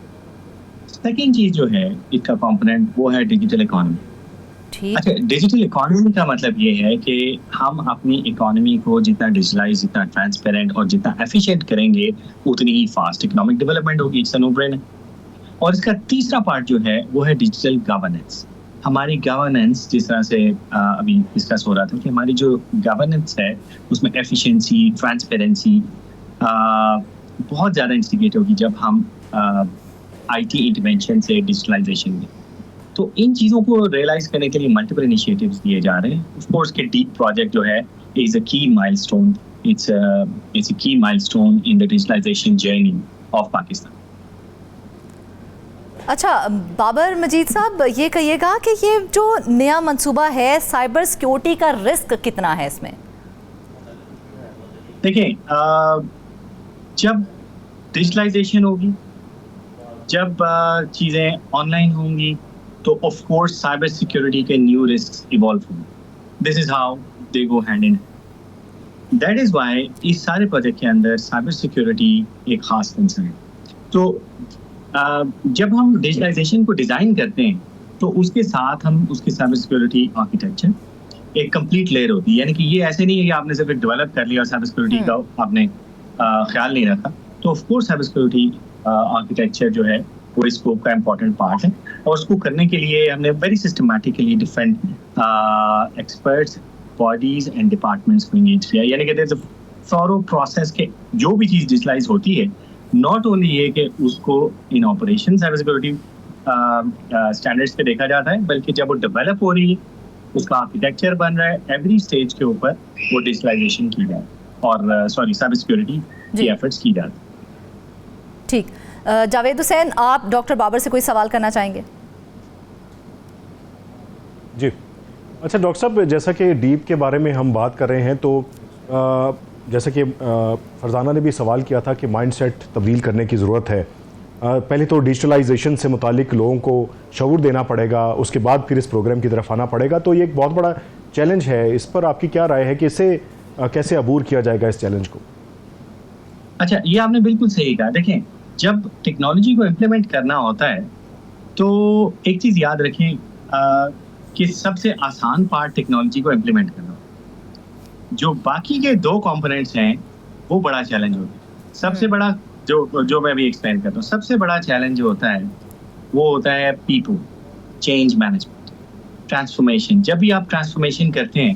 Second चीज जो है इसका कंपोनेंट, वो है डिजिटल इकोनॉमी। अच्छा, डिजिटल इकोनॉमी का मतलब ये है कि हम अपनी इकोनॉमी को जितना डिजिटलाइज, जितना ट्रांसपेरेंट और जितना एफिशिएंट करेंगे, उतनी ही फास्ट इकोनॉमिक डेवलपमेंट होगी। It's a no brainer. और इसका तीसरा पार्ट जो है वो है डिजिटल गवर्नेंस। हमारी गवर्नेंस, जिस तरह से अभी डिस्कस हो रहा था कि हमारी जो गवर्नेंस है उसमें एफिशिएंसी, ट्रांसपेरेंसी बहुत ज़्यादा इंस्टिगेट होगी जब हम आईटी इंटरवेंशन से डिजिटलाइजेशन में। तो इन चीज़ों को रियलाइज करने के लिए मल्टीपल इनिशिएटिव्स दिए जा रहे हैं। ऑफ कोर्स के डीप प्रोजेक्ट जो है इज अ की माइलस्टोन। इट्स अ की milestone in the digitalisation journey of Pakistan. अच्छा बाबर मजीद साहब, ये कहिएगा कि ये जो नया मंसूबा है, साइबर सिक्योरिटी का रिस्क कितना है इसमें? देखिए, जब डिजिटलाइजेशन होगी, जब चीज़ें ऑनलाइन होंगी, तो ऑफ कोर्स साइबर सिक्योरिटी के न्यू रिस्क इवॉल्व होंगे। This is how they go hand in. That is why इस सारे प्रोजेक्ट के अंदर साइबर सिक्योरिटी एक खास कंसर्न है। तो जब हम डिजिटलाइजेशन को डिज़ाइन करते हैं तो उसके साथ हम उसके साइबर सिक्योरिटी आर्किटेक्चर एक कंप्लीट लेयर होती है। यानी कि ये ऐसे नहीं है कि आपने सिर्फ डेवलप कर लिया और साइबर सिक्योरिटी का आपने ख्याल नहीं रखा। तो of course cyber security architecture जो है वो स्कोप का इम्पॉर्टेंट पार्ट है, और उसको करने के लिए हमने very systematically different experts, bodies and departments को एंगेज किया। यानी कि थॉरो प्रोसेस के जो भी चीज़ डिजिटलाइज होती है, नॉट ओनली ये कि उसको इन ऑपरेशन साइबर सिक्योरिटी स्टैंडर्ड्स पे देखा जाता है, बल्कि जब वो डेवलप हो रही है, उसका आर्किटेक्चर बन रहा है, एवरी स्टेज के ऊपर वो डिजिटलाइजेशन की जाए और साइबर सिक्योरिटी की एफर्ट्स की जाती है। ठीक। जावेद हुसैन, आप डॉक्टर बाबर से कोई सवाल करना चाहेंगे? जी। अच्छा डॉक्टर साहब, जैसा कि डीप के बारे में हम बात कर रहे हैं, तो जैसा कि फरजाना ने भी सवाल किया था कि माइंडसेट तब्दील करने की ज़रूरत है। पहले तो डिजिटलाइजेशन से मुतालिक लोगों को शऊर देना पड़ेगा, उसके बाद फिर इस प्रोग्राम की तरफ आना पड़ेगा। तो ये एक बहुत बड़ा चैलेंज है। इस पर आपकी क्या राय है कि इसे कैसे अबूर किया जाएगा, इस चैलेंज को? अच्छा, ये आपने बिल्कुल सही कहा। देखें, जब टेक्नोलॉजी को इम्प्लीमेंट करना होता है तो एक चीज़ याद रखें कि सबसे आसान पार्ट टेक्नोलॉजी को इम्प्लीमेंट करना, जो बाकी के 2 कंपोनेंट्स हैं वो बड़ा चैलेंज होता है। सबसे बड़ा जो मैं अभी एक्सप्लेन करता हूँ, सबसे बड़ा चैलेंज जो होता है वो होता है पीपल, चेंज मैनेजमेंट, ट्रांसफॉर्मेशन। जब भी आप ट्रांसफॉर्मेशन करते हैं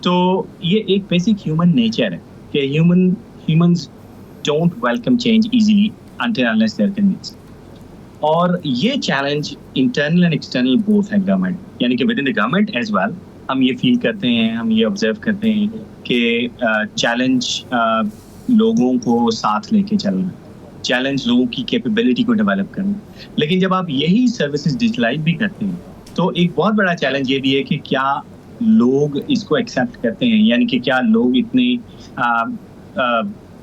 तो ये एक बेसिक ह्यूमन नेचर है कि humans don't welcome change easily until unless they are convinced। और ये challenge internal and external both है गवर्नमेंट, यानी कि within the government as well. हम ये फील करते हैं, हम ये ऑब्जर्व करते हैं कि चैलेंज लोगों को साथ लेके चलना, चैलेंज लोगों की कैपेबिलिटी को डेवलप करना। लेकिन जब आप यही सर्विसेज डिजिटलाइज भी करते हैं तो एक बहुत बड़ा चैलेंज ये भी है कि क्या लोग इसको एक्सेप्ट करते हैं, यानी कि क्या लोग इतने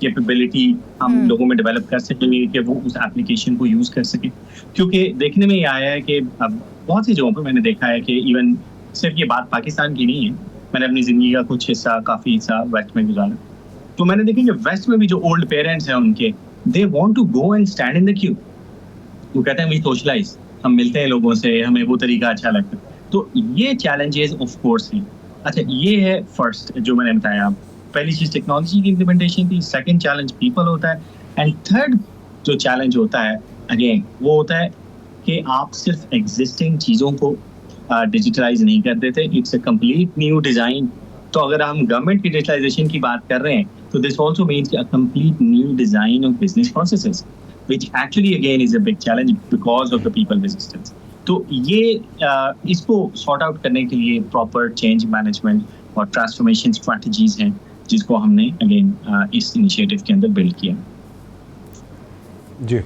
कैपेबिलिटी हम लोगों में डेवलप कर सकेंगे कि वो उस एप्लीकेशन को यूज़ कर सके। क्योंकि देखने में ये आया है कि अब बहुत सी जगहों पर मैंने देखा है कि इवन सिर्फ ये बात पाकिस्तान की नहीं है, मैंने अपनी ज़िंदगी का कुछ हिस्सा, काफ़ी हिस्सा वेस्ट में गुजारा, तो मैंने देखा कि वेस्ट में भी जो ओल्ड पेरेंट्स हैं उनके, they want to go and stand in the queue. वो कहते हैं वी सोशलाइज, हम मिलते हैं लोगों से, हमें वो तरीका अच्छा लगता है। तो ये चैलेंजेस ऑफ कोर्स हैं। अच्छा, ये है फर्स्ट जो मैंने बताया। पहली चीज टेक्नोलॉजी की इम्प्लीमेंटेशन थी, सेकंड चैलेंज पीपल होता है, एंड थर्ड जो चैलेंज होता है अगेन वो होता है कि आप सिर्फ एग्जिस्टिंग चीज़ों को डिजिटलाइज नहीं कर देते, it's a complete new design. तो अगर हम गवर्नमेंट की डिजिटलाइजेशन की बात कर रहे हैं तो this also means a complete new design of business processes, which actually again is a big challenge because of the people resistance. तो ये इसको सॉर्ट आउट करने के लिए प्रॉपर चेंज मैनेजमेंट और ट्रांसफॉर्मेशन स्ट्रैटेजीज हैं जिसको हमने अगेन इस इनिशिएटिव के अंदर बिल्ड किया। जी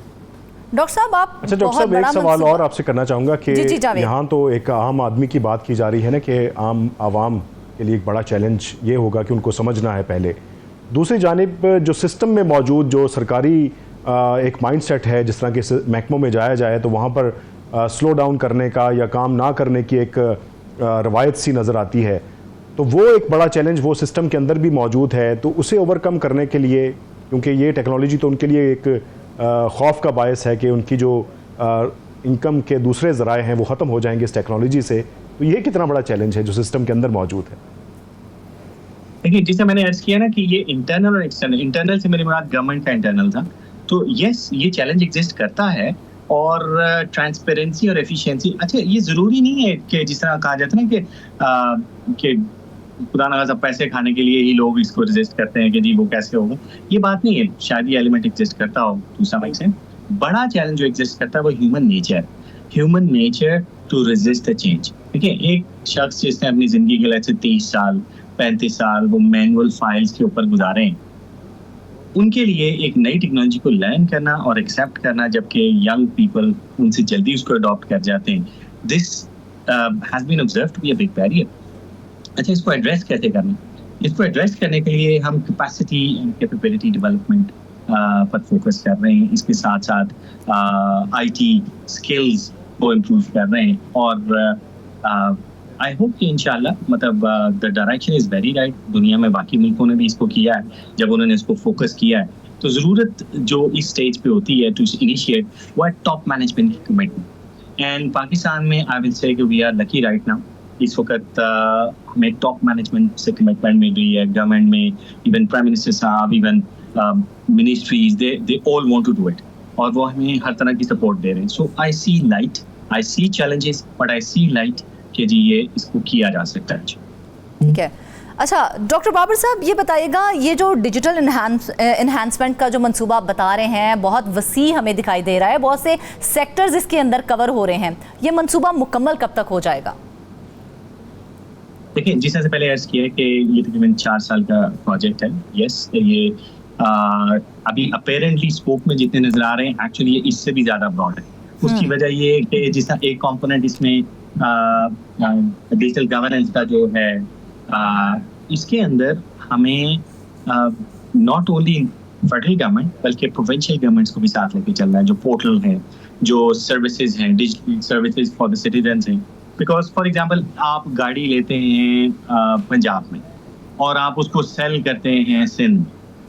डॉक्टर साहब, आप अच्छा डॉक्टर साहब, एक सवाल और आपसे करना चाहूँगा कि यहाँ तो एक आम आदमी की बात की जा रही है ना कि आम आवाम के लिए एक बड़ा चैलेंज ये होगा कि उनको समझना है पहले। दूसरी जानिब जो सिस्टम में मौजूद जो सरकारी एक माइंडसेट है, जिस तरह के महकमों में जाया जाए तो वहाँ पर स्लो डाउन करने का या काम ना करने की एक रवायत सी नज़र आती है, तो वो एक बड़ा चैलेंज वो सिस्टम के अंदर भी मौजूद है। तो उसे ओवरकम करने के लिए, क्योंकि ये टेक्नोलॉजी तो उनके लिए एक खौफ का बायस है कि उनकी जो इनकम के दूसरे ज़राए हैं वो ख़त्म हो जाएंगे इस टेक्नोलॉजी से, तो ये कितना बड़ा चैलेंज है जो सिस्टम के अंदर मौजूद है? देखिए, जैसे मैंने अर्ज किया ना कि ये इंटरनल और एक्सटर्नल, इंटरनल से मेरी मुराद गवर्नमेंट का इंटरनल था, तो यस ये चैलेंज एग्जिस्ट करता है। और ट्रांसपेरेंसी और एफिशिएंसी, अच्छा ये ज़रूरी नहीं है कि जिस तरह कहा जाता है ना कि खुदा ना सब पैसे खाने के लिए ही लोग इसको रेजिस्ट करते हैं कि जी वो कैसे होगा, ये बात नहीं है। शायद ये एलिमेंट एग्जिस्ट करता हो टू सम एक्सटेंट। बड़ा चैलेंज जो एग्जिस्ट करता है वो human nature to resist the change. देखिए, एक शख्स जिसने अपनी ज़िंदगी के लिए 30 साल 35 साल वो मैनुअल फाइल्स के ऊपर गुजारे हैं, उनके लिए एक नई टेक्नोलॉजी को लर्न करना और एक्सेप्ट करना, जबकि यंग पीपल उनसे जल्दी उसको अडॉप्ट कर जाते हैं, this has been observed to be a big barrier. अच्छा, इसको एड्रेस कैसे करना? इसको एड्रेस करने के लिए हम कैपेसिटी एंड कैपेबिलिटी डेवलपमेंट पर फोकस कर रहे हैं। इसके साथ साथ आईटी स्किल्स को इम्प्रूव कर रहे हैं और आई होप कि इंशाल्लाह मतलब the direction is very right. दुनिया में बाकी मुल्कों ने भी इसको किया है, जब उन्होंने इसको फोकस किया है। तो ज़रूरत जो इस स्टेज पे होती है टू इनिशिएट वो है टॉप मैनेजमेंट की कमिटमेंट। एंड पाकिस्तान में आई विल से कि we are lucky right now. इस वक्त हमें टॉप मैनेजमेंट से कमिटमेंट मिल रही है, गवर्नमेंट में इवन प्राइम मिनिस्टर साहब, even ministries, they all want to do it और वो हमें हर तरह की सपोर्ट दे रहे हैं। So I see light, I see challenges but I see light कि जी ये इसको किया जा सकता है। ठीक है। अच्छा डॉक्टर बाबर साहब, ये बताइएगा, ये जो डिजिटल इन्हांसमेंट का जो मंसूबा आप बता रहे हैं बहुत वसी हमें दिखाई दे रहा है, बहुत से सेक्टर्स इसके अंदर कवर हो रहे हैं, ये मंसूबा मुकम्मल कब तक हो जाएगा? देखिए, जिस तरह से पहले अर्ज किया है कि ये तकरीबन 4 साल का प्रोजेक्ट है। यस, ये अभी अपेरेंटली स्कोप में जितने नजर आ रहे हैं एक्चुअली ये इससे भी ज़्यादा ब्रॉड है। उसकी वजह ये है कि जिस तरह एक कॉम्पोनेंट इसमें डिजिटल गवर्नेंस का जो है, इसके अंदर हमें नॉट ओनली फेडरल गवर्नमेंट बल्कि प्रोविंशियल गवर्नमेंट्स को भी साथ लेके चलना है। जो पोर्टल है, जो सर्विसेज हैं, digital services for the citizens हैं। बिकॉज फॉर एग्जांपल आप गाड़ी लेते हैं पंजाब में और आप उसको सेल करते हैं सिंध,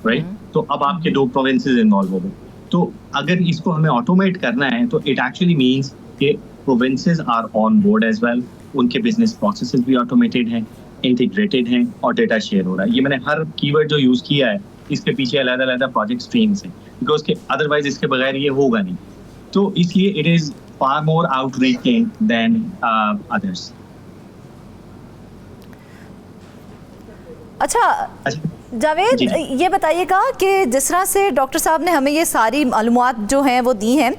राइट? तो अब आपके 2 प्रोविंसेस इन्वॉल्व हो गए। तो अगर इसको हमें ऑटोमेट करना है तो इट एक्चुअली मीन्स कि provinces are on board as well, उनके बिजनेस प्रोसेसेस भी ऑटोमेटेड हैं, इंटीग्रेटेड हैं और डेटा शेयर हो रहा है। ये मैंने हर कीवर्ड जो यूज़ किया है इसके पीछे अलग-अलग प्रोजेक्ट स्ट्रीम्स हैं, बिकॉज के अदरवाइज इसके बगैर ये होगा नहीं। तो इसलिए it is far more outreaching than others. अच्छा जावेद, ये बताइएगा कि जिस तरह से डॉक्टर साहब ने हमें ये सारी मालूमात जो हैं वो दी हैं,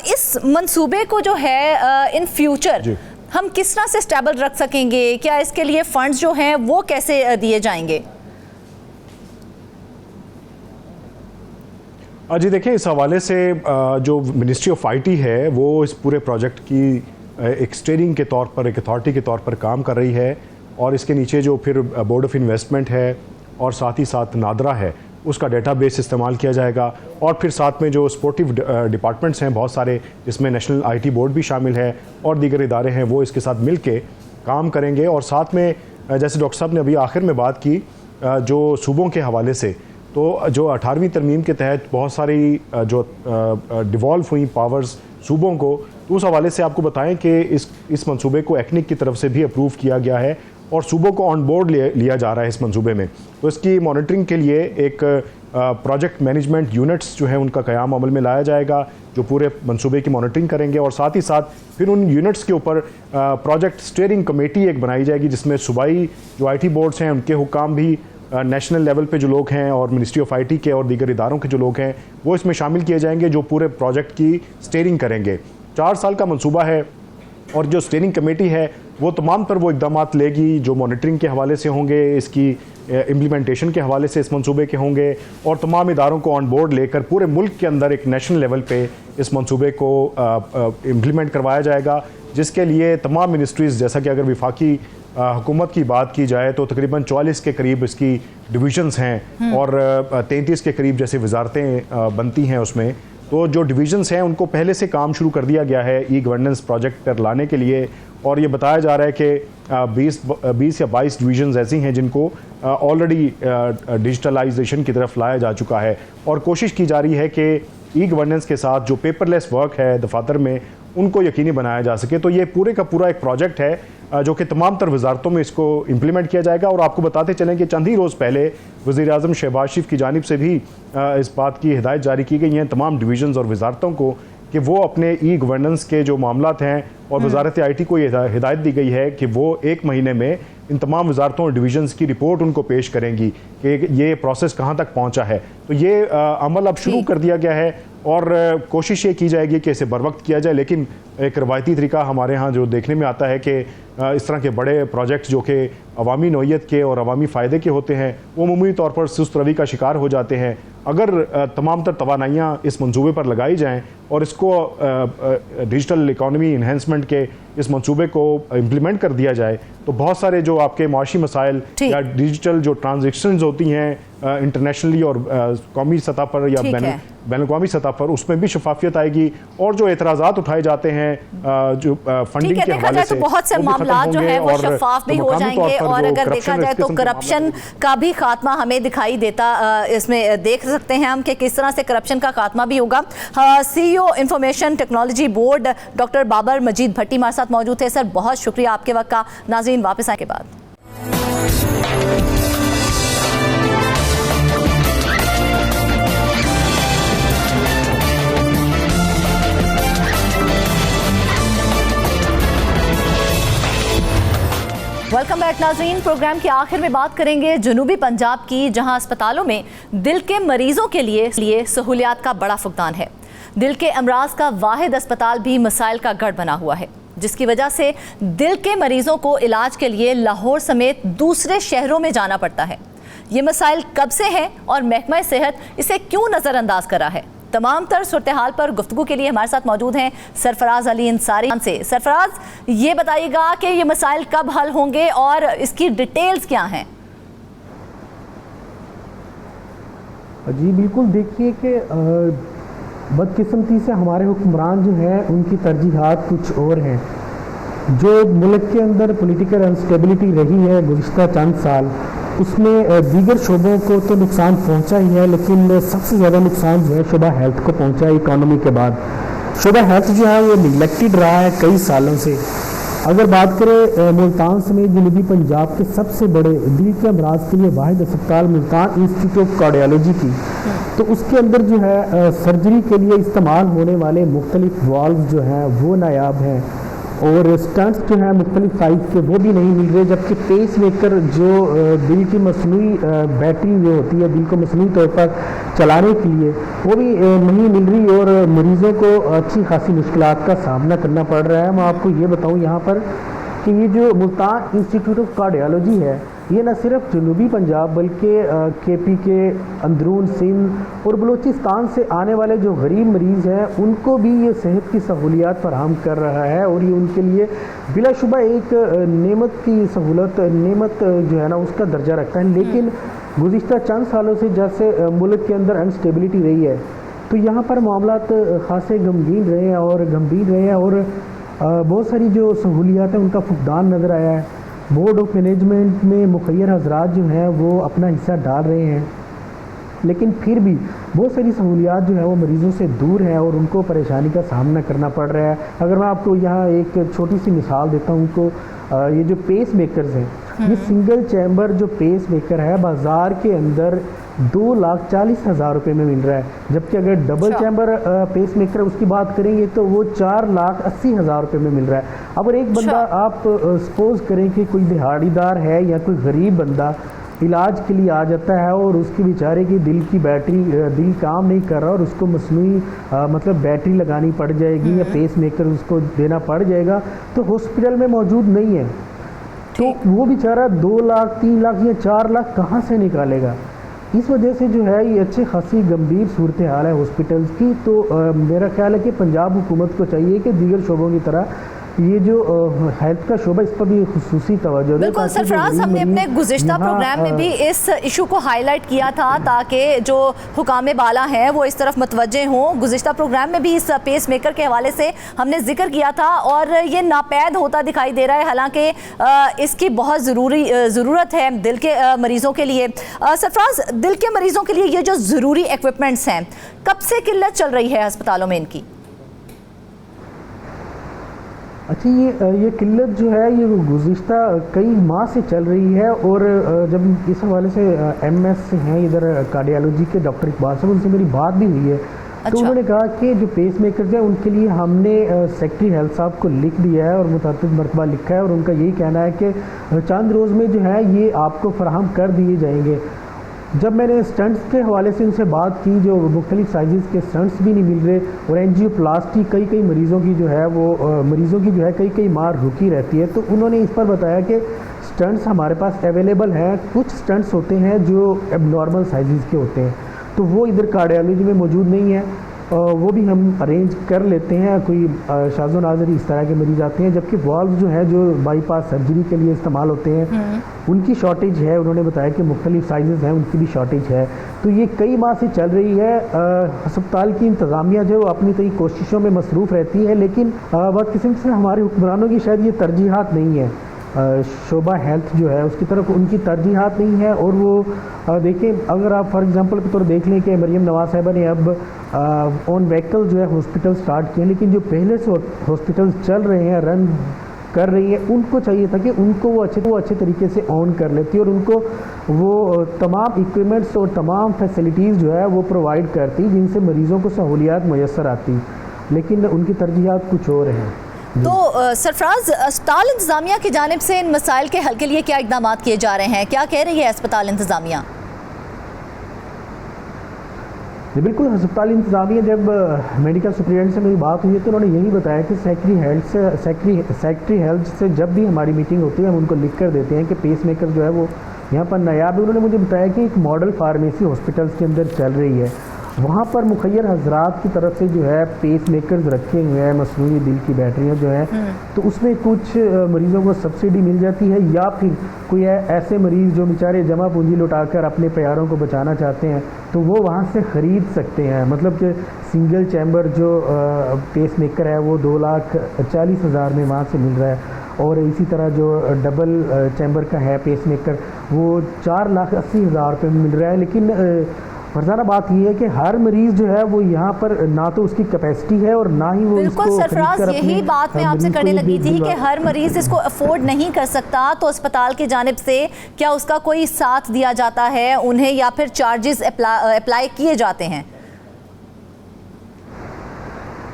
इस मंसूबे को जो है इन फ्यूचर हम किस तरह से स्टेबल रख सकेंगे? क्या इसके लिए फंड्स जो हैं वो कैसे दिए जाएंगे? जी देखिए, इस हवाले से जो मिनिस्ट्री ऑफ आईटी है वो इस पूरे प्रोजेक्ट की एक स्टीयरिंग के तौर पर, एक अथॉरिटी के तौर पर काम कर रही है और इसके नीचे जो फिर बोर्ड ऑफ इन्वेस्टमेंट है और साथ ही साथ नादरा है उसका डेटाबेस इस्तेमाल किया जाएगा। और फिर साथ में जो स्पोर्टिव डिपार्टमेंट्स हैं बहुत सारे, जिसमें नेशनल आईटी बोर्ड भी शामिल है और दीगर इदारे हैं, वो इसके साथ मिल के काम करेंगे। और साथ में जैसे डॉक्टर साहब ने अभी आखिर में बात की, जो सूबों के हवाले से तो जो 18वीं तरमीम के तहत बहुत सारी जो डिवॉल्व हुई पावर्स सूबों को, तो उस हवाले से आपको बताएं कि इस मंसूबे को एक्निक की तरफ से भी अप्रूव किया गया है और सूबों को ऑन बोर्ड लिया जा रहा है इस मंसूबे में। तो इसकी मॉनिटरिंग के लिए एक प्रोजेक्ट मैनेजमेंट यूनिट्स जो है उनका क़याम अमल में लाया जाएगा, जो पूरे मंसूबे की मॉनिटरिंग करेंगे, और साथ ही साथ फिर उन यूनिट्स के ऊपर प्रोजेक्ट स्टीयरिंग कमेटी एक बनाई जाएगी, जिसमें सूबाई जो IT बोर्ड्स हैं उनके हुकाम भी, नेशनल लेवल पे जो लोग हैं और मिनिस्ट्री ऑफ IT के और दीगर इदारों के जो लोग हैं वो इसमें शामिल किए जाएंगे, जो पूरे प्रोजेक्ट की स्टीयरिंग करेंगे। 4 साल का मंसूबा है और जो स्टीयरिंग कमेटी है वो तमाम पर वो इक़दाम लेगी जो मॉनिटरिंग के हवाले से होंगे, इसकी इम्प्लीमेंटेशन के हवाले से इस मंसूबे के होंगे, और तमाम इदारों को ऑन बोर्ड लेकर पूरे मुल्क के अंदर एक नेशनल लेवल पे इस मंसूबे को इम्प्लीमेंट करवाया जाएगा, जिसके लिए तमाम मिनिस्ट्रीज़, जैसा कि अगर वफाकी हुकूमत की बात की जाए तो तकरीबन 44 के करीब इसकी डिवीज़न्स हैं और 33 के करीब जैसे वजारतें बनती हैं उसमें। तो जो डिवीज़न्स हैं उनको पहले से काम शुरू कर दिया गया है ई-गवर्नेंस प्रोजेक्ट पर लाने के लिए, और ये बताया जा रहा है कि 20 या 22 डिवीज़न्स ऐसी हैं जिनको ऑलरेडी डिजिटलाइजेशन की तरफ लाया जा चुका है, और कोशिश की जा रही है कि ई-गवर्नेंस के साथ जो पेपरलेस वर्क है दफातर में उनको यकीनी बनाया जा सके। तो ये पूरे का पूरा एक प्रोजेक्ट है जो कि तमाम तर वजारतों में इसको इम्प्लीमेंट किया जाएगा। और आपको बताते चलें कि चंद ही रोज़ पहले वज़ीर-ए-आज़म शहबाज शरीफ की जानिब से भी इस बात की हिदायत जारी की गई हैं तमाम डिवीज़न्स और वजारतों को कि वो अपने ई-गवर्नेंस के जो मामलात हैं, और वजारत IT को ये हिदायत दी गई है कि वो 1 महीने में इन तमाम वजारतों और डिवीज़न्स की रिपोर्ट उनको पेश करेंगी कि ये प्रोसेस कहाँ तक पहुँचा है। तो ये अमल अब शुरू कर दिया गया है और कोशिश ये की जाएगी कि इसे बर वक्त किया जाए। लेकिन एक रवायती तरीका हमारे यहाँ जो देखने में आता है कि इस तरह के बड़े प्रोजेक्ट्स जो कि अवामी नौइयत के और अवामी फ़ायदे के होते हैं वो अमूमी तौर पर सुस्त रवि का शिकार हो जाते हैं। अगर तमाम तर तवानाइयाँ इस मंसूबे पर लगाई जाएँ और इसको डिजिटल इकॉनमी इन्हेंसमेंट के इस मंसूबे को इम्प्लीमेंट कर दिया जाए तो बहुत सारे जो आपके माशी मसाइल या डिजिटल जो ट्रांजेक्शन्स होती हैं इंटरनेशनली और कौमी सतह पर या बैनुल-अक़वामी सतह पर, उसमें भी शफाफियत आएगी, और जो एतराज़ात उठाए जाते हैं जो फंडिंग के हवाले से, बहुत से मामला जो है वो शफाफ भी हो जाएंगे, और अगर देखा जाए तो करप्शन का भी खात्मा हमें दिखाई देता, इसमें देख सकते हैं हम कि किस तरह से करप्शन का खात्मा भी होगा। CEO Information Technology Board Doctor Babar Majeed Bhatti हमारे साथ मौजूद थे। सर, बहुत शुक्रिया आपके वक्त का। नाज़रीन, वापस आने के बाद वेलकम बैक नाज़रीन। प्रोग्राम के आखिर में बात करेंगे जनूबी पंजाब की, जहां अस्पतालों में दिल के मरीजों के लिए सहूलियात का बड़ा फुकदान है। दिल के अमराज का वाहिद अस्पताल भी मसाइल का गढ़ बना हुआ है, जिसकी वजह से दिल के मरीजों को इलाज के लिए लाहौर समेत दूसरे शहरों में जाना पड़ता है। ये मसाइल कब से हैं और महकमा सेहत इसे क्यों नज़रअंदाज करा है? तमाम तर सूरत हाल पर गुफ्तगू के लिए हमारे साथ मौजूद हैं सरफराज अली अंसारी से। सरफराज, ये बताइएगा कि ये मसाइल कब हल होंगे और इसकी डिटेल्स क्या हैं? जी बिल्कुल, देखिए कि बदकिस्मती से हमारे हुक्मरान जो हैं उनकी तरजीहात कुछ और हैं। जो मुल्क के अंदर पॉलिटिकल अनस्टेबिलिटी रही है गुज़िश्ता चंद साल, उसमें दीगर शोबों को तो नुकसान पहुंचा ही है, लेकिन सबसे ज़्यादा नुकसान जो है शोबा हेल्थ को पहुंचा है। इकॉनमी के बाद शोबा हेल्थ जो है वो निगलेक्टेड रहा है कई सालों से। अगर बात करें मुल्तान समेत जनूबी पंजाब के सबसे बड़े दिल के अमराज के लिए वाहिद अस्पताल मुल्तान इंस्टीट्यूट ऑफ कार्डियोलॉजी की, तो उसके अंदर जो है सर्जरी के लिए इस्तेमाल होने वाले मुख्तलिफ वाल्व जो हैं वो नायाब हैं, और स्टंट्स जो हैं मुख्तलिफ साइज़ के वो भी नहीं मिल रहे, जबकि पेस मेकर जो दिल की मसनूई बैटरी जो होती है दिल को मसनूई तौर पर चलाने के लिए वो भी नहीं मिल रही, और मरीज़ों को अच्छी खासी मुश्किलात का सामना करना पड़ रहा है। मैं आपको ये बताऊं यहाँ पर कि ये जो मुल्तान इंस्टीट्यूट ऑफ कार्डियोलॉजी है ये न सिर्फ जनूबी पंजाब बल्कि KP के अंदरून सिंध और बलूचिस्तान से आने वाले जो गरीब मरीज़ हैं उनको भी ये सेहत की सहूलियात फराहम कर रहा है, और ये उनके लिए बिलाशुबा एक नेमत की सहूलत, नेमत जो है ना उसका दर्जा रखता है। लेकिन गुज़िश्ता चंद सालों से जैसे मुल्क के अंदर अनस्टेबिलिटी रही है तो यहाँ पर मामलात खासे गमगीन रहे हैं और बहुत सारी जो सहूलियात हैं उनका फुकदान नज़र आया है। बोर्ड ऑफ मैनेजमेंट में मुखैर हजरात जो हैं वो अपना हिस्सा डाल रहे हैं, लेकिन फिर भी बहुत सारी सहूलियात जो है वो मरीज़ों से दूर है और उनको परेशानी का सामना करना पड़ रहा है। अगर मैं आपको यहाँ एक छोटी सी मिसाल देता हूँ तो ये जो पेस मेकर्स हैं, ये सिंगल चैम्बर जो पेस मेकर है बाज़ार के अंदर 2,40,000 रुपये में मिल रहा है, जबकि अगर डबल चैम्बर पेस मेकर उसकी बात करेंगे तो वो 4,80,000 रुपये में मिल रहा है। अब एक बंदा आप सपोज करें कि कोई दिहाड़ीदार है या कोई गरीब बंदा इलाज के लिए आ जाता है और उसकी बेचारे की दिल की बैटरी दिल काम नहीं कर रहा और उसको मसनूई मतलब बैटरी लगानी पड़ जाएगी या पेस मेकर उसको देना पड़ जाएगा, तो हॉस्पिटल में मौजूद नहीं है, तो वो बेचारा 2 लाख 3 लाख या 4 लाख कहाँ से निकालेगा। इस वजह से जो है ये अच्छी खासी गंभीर सूरत हाल है हॉस्पिटल्स की। तो मेरा ख्याल है कि पंजाब हुकूमत को चाहिए कि दीगर शोबों की तरह ये जो हेल्थ का शोबा इस पर भी खुसूसी तवज्जो दे। बिल्कुल सरफराज, हमने अपने गुज़िश्ता प्रोग्राम में भी इस इशू को हाईलाइट किया था ताकि जो हुकामे बाला हैं वो इस तरफ मुतवज्जे हों। गुज़िश्ता प्रोग्राम में भी इस पेस मेकर के हवाले से हमने जिक्र किया था और ये नापैद होता दिखाई दे रहा है, हालांकि इसकी बहुत ज़रूरत है दिल के मरीज़ों के लिए। सरफराज, दिल के मरीज़ों के लिए ये जो ज़रूरी इक्विपमेंट्स हैं, कब से किल्लत चल रही है अस्पतालों में इनकी? अच्छा, ये किल्लत जो है ये गुज़िश्ता कई माह से चल रही है और जब इस हवाले से MS हैं इधर कार्डियोलॉजी के डॉक्टर इकबाल साहब, उनसे मेरी बात भी हुई है। तो उन्होंने कहा कि जो पेस मेकर्स हैं उनके लिए हमने सेक्रेटरी हेल्थ साहब को लिख दिया है और मुतअद्दिद मरतबा लिखा है और उनका यही कहना है कि चंद रोज़ में जो है ये आपको फराहम कर दिए जाएंगे। जब मैंने स्टंट्स के हवाले से उनसे बात की, जो मुख्तलिफ साइज़ के स्टंट्स भी नहीं मिल रहे और एंजियोप्लास्टी कई मरीज़ों की जो है वो कई माह रुकी रहती है, तो उन्होंने इस पर बताया कि स्टंट्स हमारे पास अवेलेबल हैं। कुछ स्टंट्स होते हैं जो एबनॉर्मल साइज़ के होते हैं, तो वो इधर कार्डियोलॉजी में मौजूद नहीं है, वो भी हम अरेंज कर लेते हैं। कोई शाज़ो नाज़री इस तरह के मरीज आते हैं, जबकि वाल्व जो है जो बाईपास सर्जरी के लिए इस्तेमाल होते हैं उनकी शॉर्टेज है। उन्होंने बताया कि मुख्तलिफ साइज़ हैं उनकी भी शॉर्टेज है। तो ये कई माह से चल रही है। अस्पताल की इंतज़ामिया जो अपनी कई कोशिशों में मसरूफ़ रहती है, लेकिन बदकिस्मती से हमारे हुक्मरानों की शायद ये तरजीहात नहीं है, शोबा हेल्थ जो है उसकी तरफ उनकी तरजीहात नहीं है। और वो देखें, अगर आप फॉर एग्जांपल के तौर देख लें कि मरियम नवाज साहिबा ने अब ऑन व्हीकल जो है हॉस्पिटल स्टार्ट किए, लेकिन जो पहले से हॉस्पिटल चल रहे हैं, रन कर रही है, उनको चाहिए था कि उनको वो अच्छे तरीके से ऑन कर लेती और उनको वो तमाम इक्विपमेंट्स और तमाम फैसिलिटीज़ जो है वो प्रोवाइड करती जिनसे मरीज़ों को सहूलियात मैसर आती, लेकिन उनकी तरजीहात कुछ और हैं। तो सरफराज, अस्पताल इंतज़ामिया की जानिब से इन मसाइल के हल के लिए क्या इक़दाम किए जा रहे हैं, क्या कह रही है अस्पताल इंतज़ामिया? जी बिल्कुल, अस्पताल इंतज़ामिया जब मेडिकल सुपरिटेंडेंट से मेरी बात हुई है तो उन्होंने यही बताया कि सेक्रेटरी हेल्थ से जब भी हमारी मीटिंग होती है हम उनको लिख कर देते हैं कि पेस मेकर जो है वो यहाँ पर नायाब है। उन्होंने मुझे बताया कि एक मॉडल फार्मेसी हॉस्पिटल्स के अंदर चल रही है, वहाँ पर मुखैर हजरात की तरफ से जो है पेस मेकर्स रखे हुए हैं, मसनूई दिल की बैटरियाँ जो हैं, तो उसमें कुछ मरीज़ों को सब्सिडी मिल जाती है, या फिर कोई ऐसे मरीज़ जो बेचारे जमा पूंजी लुटाकर अपने प्यारों को बचाना चाहते हैं तो वो वहाँ से ख़रीद सकते हैं। मतलब कि सिंगल चैम्बर जो पेस मेकर है वो 2,40,000 में वहाँ से मिल रहा है, और इसी तरह जो डबल चैम्बर का है पेस मेकर वो 4,80,000 रुपये में मिल रहा है। लेकिन फर्जाना बात यह है कि हर मरीज़ जो है वो यहाँ पर ना तो उसकी कैपेसिटी है और ना ही वो बिल्कुल सरफराज, यही बात मैं आपसे करने लगी थी कि हर मरीज़ इसको अफोर्ड नहीं कर सकता, तो अस्पताल की जानिब से क्या उसका कोई साथ दिया जाता है उन्हें, या फिर चार्जेस अप्लाई किए जाते हैं?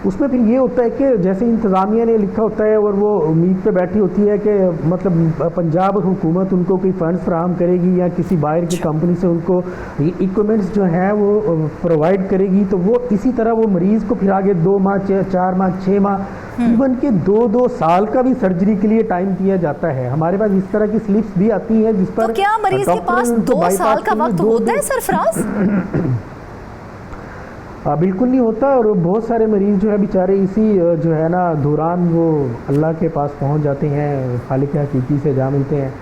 उसमें फिर ये होता है कि जैसे इंतज़ामिया ने लिखा होता है और वो उम्मीद पे बैठी होती है कि मतलब पंजाब हुकूमत उनको कोई फंड्स फराहम करेगी या किसी बाहर की कंपनी से उनको इक्विपमेंट्स जो हैं वो प्रोवाइड करेगी, तो वो इसी तरह वो मरीज़ को फिर आगे 2 माह 4 माह 6 माह इवन के 2 साल का भी सर्जरी के लिए टाइम दिया जाता है। हमारे पास इस तरह की स्लिप्स भी आती हैं जिस पर तो क्या मरीज़ के पास 2 साल का वक्त होता है सरफराज? बिल्कुल नहीं होता, और बहुत सारे मरीज़ जो है बेचारे इसी जो है ना दौरान वो अल्लाह के पास पहुंच जाते हैं, खालिक हकीकी से जा मिलते हैं,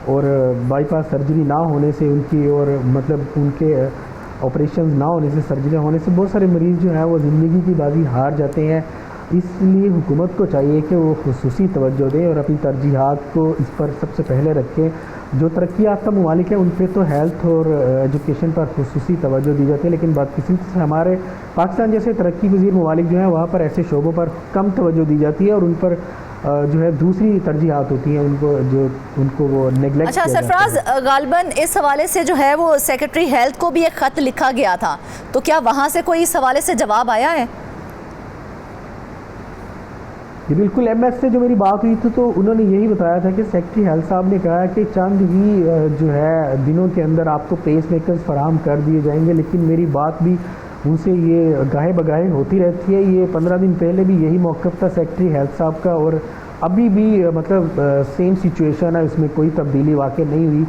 और बाईपास सर्जरी ना होने से उनकी, और मतलब उनके ऑपरेशन ना होने से, सर्जरी होने से बहुत सारे मरीज़ जो हैं वो ज़िंदगी की बाजी हार जाते हैं। इसलिए हुकूमत को चाहिए कि वो खुसूसी तवज्जो दें और अपनी तरजीहात को इस पर सबसे पहले रखें। जो तरक्की याफ्ता ममालिक हैं उन पर तो हेल्थ और एजुकेशन पर खुसूसी तवज्जो दी जाती है, लेकिन बदकिस्मती से हमारे पाकिस्तान जैसे तरक्की पज़ीर ममालिक जो हैं वहाँ पर ऐसे शोबों पर कम तवज्जो दी जाती है और उन पर जो है दूसरी तरजीहात होती हैं, उनको वो नेगलेक्ट। अच्छा सरफराज, गालिबन इस हवाले से जो है वो सेक्रेटरी हेल्थ को भी एक ख़त लिखा गया था, तो क्या वहाँ से कोई इस हवाले से जवाब आया है? जी बिल्कुल, MS से जो मेरी बात हुई थी तो उन्होंने यही बताया था कि सेक्रेटरी हेल्थ साहब ने कहा कि चंद ही जो है दिनों के अंदर आपको पेस मेकर्स फराहम कर दिए जाएंगे, लेकिन मेरी बात भी उनसे ये गाहे बगाहे होती रहती है। ये 15 दिन पहले भी यही मौक़िफ़ था सेक्रेटरी हेल्थ साहब का और अभी भी मतलब सेम सिचुएशन है, उसमें कोई तब्दीली वाक़ई नहीं हुई।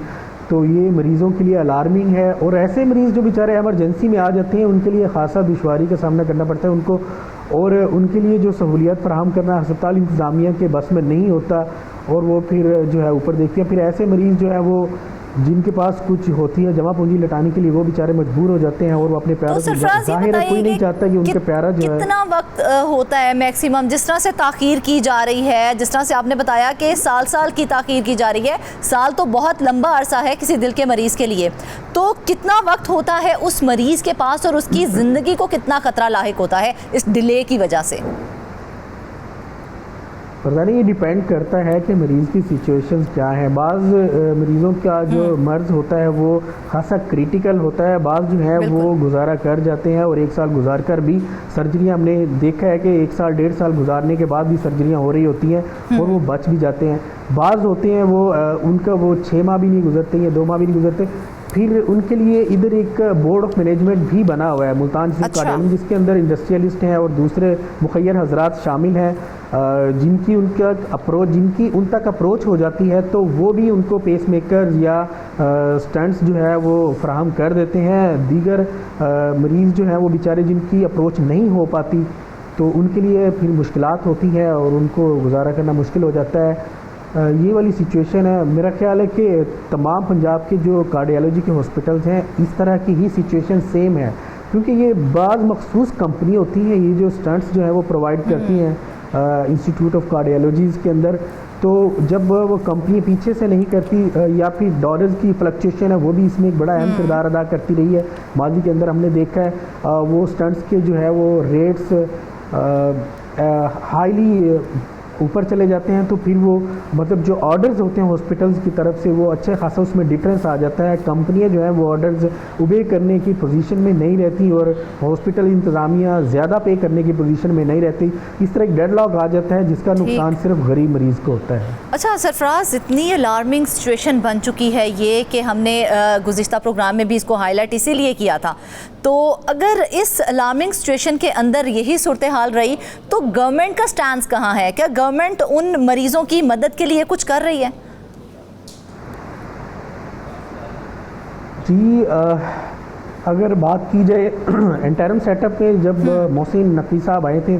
तो ये मरीज़ों के लिए अलार्मिंग है और ऐसे मरीज़ जो बेचारे एमरजेंसी में आ जाते हैं उनके लिए ख़ासा दुश्वारी का सामना करना पड़ता है उनको, और उनके लिए जो सहूलियत फराहम करना अस्पताल इंतज़ामिया के बस में नहीं होता और वो फिर जो है ऊपर देखते हैं। फिर ऐसे मरीज़ जो है वो जिनके पास कुछ होती है जमा पूंजी लटाने के लिए वो बेचारे मजबूर हो जाते हैं और वो अपने प्यारों से जाहिर है कोई नहीं चाहता कि उनके प्यारा जो है। कितना वक्त होता है मैक्सिमम, जिस तरह से ताख़ीर की जा रही है, जिस तरह से आपने बताया कि साल की ताख़ीर की जा रही है, साल तो बहुत लंबा अरसा है किसी दिल के मरीज़ के लिए, तो कितना वक्त होता है उस मरीज़ के पास और उसकी ज़िंदगी को कितना ख़तरा लाहिक होता है इस डिले की वजह से? पता नहीं, ये डिपेंड करता है कि मरीज़ की सिचुएशंस क्या है। बाज़ मरीज़ों का जो मर्ज़ होता है वो खासा क्रिटिकल होता है, बाज़ जो है वो गुजारा कर जाते हैं और 1 साल गुजार कर भी सर्जरियाँ हमने देखा है कि 1 साल 1.5 साल गुजारने के बाद भी सर्जरियाँ हो रही होती हैं और वो बच भी जाते हैं। बाज़ होते हैं वो उनका वो 6 माह भी नहीं गुजरते या 2 माह भी नहीं गुजरते। फिर उनके लिए इधर एक बोर्ड ऑफ मैनेजमेंट भी बना हुआ है मुल्तान कार्डियोलॉजी, जिसके अंदर इंडस्ट्रियलिस्ट हैं और दूसरे मुखय्यर हजरात शामिल हैं जिनकी उनका अप्रोच उन तक अप्रोच हो जाती है तो वो भी उनको पेस मेकर या स्टंट्स जो है वो फराहम कर देते हैं। दीगर मरीज़ जो हैं वो बेचारे जिनकी अप्रोच नहीं हो पाती तो उनके लिए फिर मुश्किलात होती है और उनको गुजारा करना मुश्किल हो जाता है। ये वाली सिचुएशन है। मेरा ख्याल है कि तमाम पंजाब के जो कार्डियोलॉजी के हॉस्पिटल्स हैं इस तरह की ही सिचुएशन सेम है, क्योंकि ये बाज़ मखसूस कंपनी होती है ये जो स्टंट्स जो है वो प्रोवाइड करती हैं इंस्टीट्यूट ऑफ कार्डियोलॉजीज़ के अंदर। तो जब वो कंपनी पीछे से नहीं करती या फिर डॉलर्स की फ्लक्चुएशन है वो भी इसमें एक बड़ा अहम किरदार अदा करती रही है। माजी के अंदर हमने देखा है वो स्टंट्स के जो है वो रेट्स हाईली ऊपर चले जाते हैं तो फिर वो मतलब जो ऑर्डर्स होते हैं हॉस्पिटल्स की तरफ से वो अच्छे खासा उसमें डिफरेंस आ जाता है। कंपनियां जो है वो ऑर्डर्स उबे करने की पोजीशन में नहीं रहती और हॉस्पिटल इंतज़ामिया ज़्यादा पे करने की पोजीशन में नहीं रहती। इस तरह एक डेडलॉक आ जाता है जिसका नुकसान सिर्फ गरीब मरीज़ को होता है। अच्छा सरफराज, इतनी अलार्मिंग सिचुएशन बन चुकी है ये कि हमने गुज़िश्ता प्रोग्राम में भी इसको हाईलाइट इसीलिए किया था, तो अगर इस अलार्मिंग सिचुएशन के अंदर यही सूरत हाल रही तो गवर्नमेंट का स्टैंड कहाँ है? क्या गवर्नमेंट उन मरीजों की मदद के लिए कुछ कर रही है? जी अगर बात की जाए इंटरम सेटअप पे जब मोहसिन नकवी साहब आए थे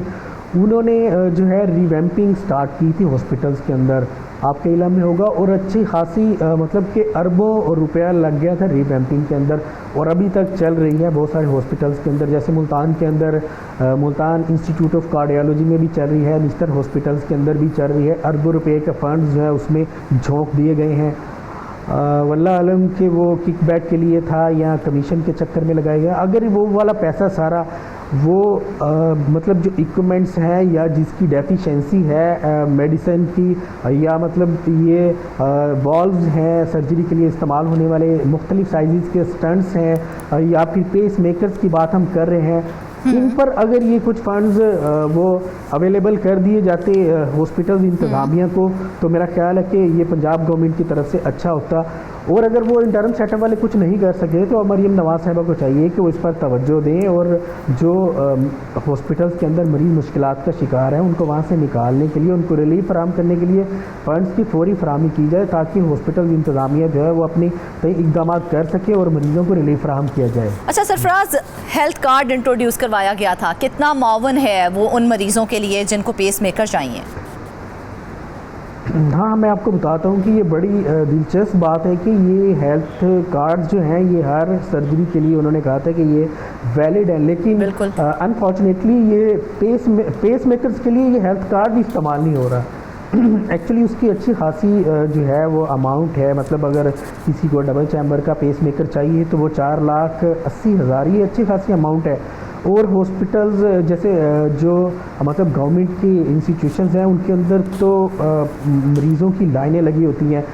उन्होंने जो है रिवैम्पिंग स्टार्ट की थी हॉस्पिटल्स के अंदर, आपके इलाके में होगा, और अच्छी खासी मतलब कि अरबों रुपया लग गया था रिवैम्पिंग के अंदर और अभी तक चल रही है बहुत सारे हॉस्पिटल्स के अंदर। जैसे मुल्तान के अंदर मुल्तान इंस्टीट्यूट ऑफ कार्डियोलॉजी में भी चल रही है, निस्तर हॉस्पिटल्स के अंदर भी चल रही है। अरबों रुपये के फंड्स जो है उसमें झोंक दिए गए हैं। वल्लाह आलम के वो किकबैक के लिए था या कमीशन के चक्कर में लगाया गया। अगर वो वाला पैसा सारा वो मतलब जो इक्विपमेंट्स हैं या जिसकी डेफिशिएंसी है मेडिसिन की या मतलब ये वॉल्व्स हैं सर्जरी के लिए इस्तेमाल होने वाले मुख्तलिफ साइज़ के स्टंट्स हैं या फिर पेस मेकर्स की बात हम कर रहे हैं, इन पर अगर ये कुछ फंड्स वो अवेलेबल कर दिए जाते हॉस्पिटल इंतज़ामिया को तो मेरा ख्याल है कि ये पंजाब गवर्नमेंट की तरफ से अच्छा होता। और अगर वो इंटरम सेटअप वाले कुछ नहीं कर सके तो मरीम नवाज साहिबा को चाहिए कि वो इस पर तवज्जो दें और जो हॉस्पिटल्स के अंदर मरीज़ मुश्किलात का शिकार हैं उनको वहाँ से निकालने के लिए उनको रिलीफ फराहम करने के लिए फंड्स की फौरी फराहमी की जाए ताकि हॉस्पिटल इंतज़ामिया जो है वो अपनी कई इक़दाम कर सके और मरीज़ों को रिलीफ फराहम किया जाए। अच्छा सरफराज, हेल्थ कार्ड इंट्रोड्यूस करवाया गया था, कितना मुआवन है वो उन मरीज़ों के लिए जिनको पेस मेकर चाहिए? हाँ, मैं आपको बताता हूँ कि ये बड़ी दिलचस्प बात है कि ये हेल्थ कार्ड जो हैं ये हर सर्जरी के लिए उन्होंने कहा था कि ये वैलिड है, लेकिन अनफॉर्चुनेटली ये पेस मेकर्स के लिए ये हेल्थ कार्ड भी इस्तेमाल नहीं हो रहा। एक्चुअली उसकी अच्छी खासी जो है वो अमाउंट है, मतलब अगर किसी को डबल चैम्बर का पेस मेकर चाहिए तो वो 4,80,000, ये अच्छी खासी अमाउंट है। और हॉस्पिटल्स जैसे जो मतलब गवर्नमेंट की इंस्टीट्यूशंस हैं उनके अंदर तो मरीज़ों की लाइनें लगी होती हैं।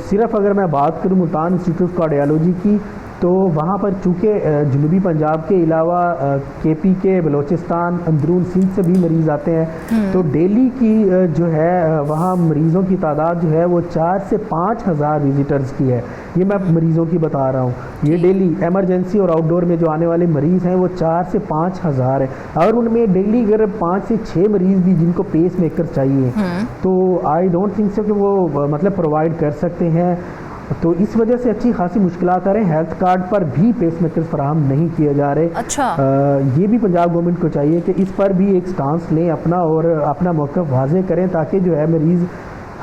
सिर्फ अगर मैं बात करूं मुल्तान इंस्टीट्यूट ऑफ कार्डियोलॉजी की, तो वहाँ पर चूँकि जनूबी पंजाब के अलावा KP के बलोचिस्तान, अंदरून सिंध से भी मरीज़ आते हैं, तो डेली की जो है वहाँ मरीज़ों की तादाद जो है वो 4 से 5 हज़ार विजिटर्स की है। ये मैं मरीज़ों की बता रहा हूँ, ये डेली एमरजेंसी और आउटडोर में जो आने वाले मरीज़ हैं वो 4 से 5 हज़ार है। और उनमें डेली अगर 5 से 6 मरीज़ भी जिनको पेस मेकर चाहिए तो आई डोंट थिंक सो कि वो मतलब प्रोवाइड कर सकते हैं। तो इस वजह से अच्छी खासी मुश्किलात आ रहे हैं। हेल्थ कार्ड पर भी पेस मेकर्स फराहम नहीं किए जा रहे। अच्छा। ये भी पंजाब गवर्नमेंट को चाहिए कि इस पर भी एक स्टांस लें अपना और अपना मौक़िफ़ वाज़े करें, ताकि जो है मरीज़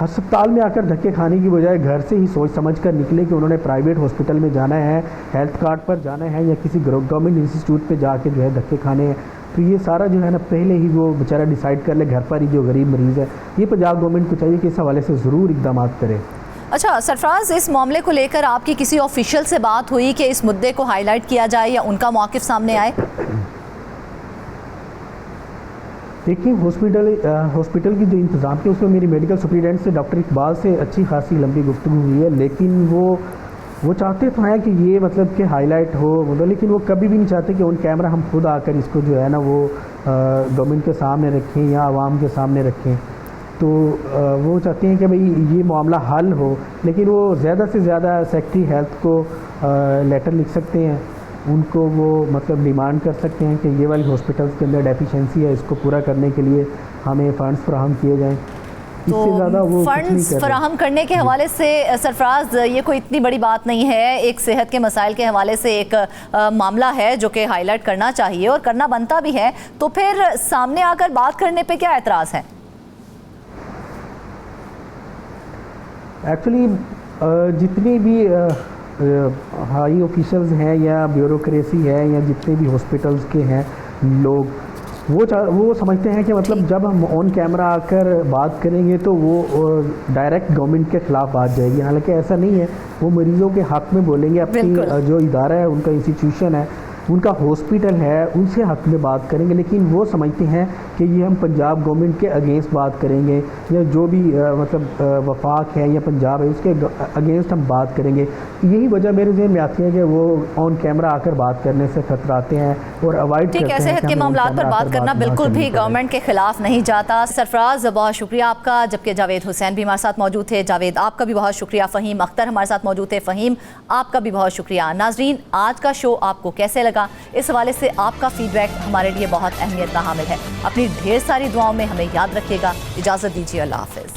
अस्पताल में आकर धक्के खाने की बजाय घर से ही सोच समझ कर निकले कि उन्होंने प्राइवेट हॉस्पिटल में जाना है, हेल्थ कार्ड पर जाना है या किसी गवर्नमेंट इंस्टीट्यूट पे जाके जो है धक्के खाने हैं। तो ये सारा जो है ना पहले ही वो बेचारा डिसाइड कर ले घर पर ही जो गरीब मरीज़ है। ये पंजाब गवर्नमेंट को चाहिए कि इस हवाले से ज़रूर इक़दाम करें। अच्छा सरफराज, इस मामले को लेकर आपकी किसी ऑफिशियल से बात हुई कि इस मुद्दे को हाईलाइट किया जाए या उनका मौक़िफ़ सामने आए? देखिए, हॉस्पिटल की जो इंतज़ाम के उसमें मेरी मेडिकल सुपरिटेंडेंट से डॉक्टर इकबाल से अच्छी खासी लंबी गुफ्तगू हुई है, लेकिन वो चाहते तो हैं कि ये मतलब कि हाईलाइट हो, मतलब लेकिन वो कभी भी नहीं चाहते कि ऑन कैमरा हम खुद आकर इसको जो है ना वो गवर्नमेंट के सामने रखें या आवाम के सामने रखें। तो वो चाहते हैं कि भाई ये मामला हल हो, लेकिन वो ज़्यादा से ज़्यादा सेक्रेटरी हेल्थ को लेटर लिख सकते हैं, उनको वो मतलब डिमांड कर सकते हैं कि ये वाली हॉस्पिटल्स के अंदर डेफिशिएंसी है, इसको पूरा करने के लिए हमें फ़ंड्स फराहम किए जाएँ। इससे ज़्यादा वो फंड्स फराहम करने के हवाले से सरफराज ये कोई इतनी बड़ी बात नहीं है। एक सेहत के मसाइल के हवाले से एक मामला है जो कि हाईलाइट करना चाहिए और करना बनता भी है, तो फिर सामने आकर बात करने पे क्या एतराज़ है? एक्चुअली जितने भी हाई ऑफिसर्स हैं या ब्यूरोक्रेसी है या जितने भी हॉस्पिटल्स के हैं लोग, वो समझते हैं कि मतलब जब हम ऑन कैमरा आकर बात करेंगे तो वो डायरेक्ट गवर्नमेंट के ख़िलाफ़ बात जाएगी। हालांकि ऐसा नहीं है, वो मरीज़ों के हक़ में बोलेंगे, अपनी जो इदारा है, उनका इंस्टीट्यूशन है, उनका हॉस्पिटल है, उनसे हक़ में बात करेंगे। लेकिन वो समझते हैं कि ये हम पंजाब गवर्नमेंट के अगेंस्ट बात करेंगे या जो भी मतलब वफाक है या पंजाब है उसके अगेंस्ट हम बात करेंगे। यही वजह मेरे ज़हन में आती है कि वो ऑन कैमरा आकर बात करने से खतराते हैं और अवॉइड करते हैं। सेहत के मामलों पर बात करना बिल्कुल भी गवर्नमेंट के खिलाफ नहीं जाता। सरफराज, बहुत शुक्रिया आपका। जबकि जावेद हुसैन भी हमारे साथ मौजूद थे। जावेद, आपका भी बहुत शुक्रिया। फ़हीम अख्तर हमारे साथ मौजूद थे। फ़हीम, आपका भी बहुत शुक्रिया। नाज़रीन, आज का शो आपको कैसे लगा, इस हवाले से आपका फीडबैक हमारे लिए बहुत अहमियत का हामिल है। अपनी ढेर सारी दुआओं में हमें याद रखिएगा। इजाज़त दीजिए, अल्लाह हाफ़िज़।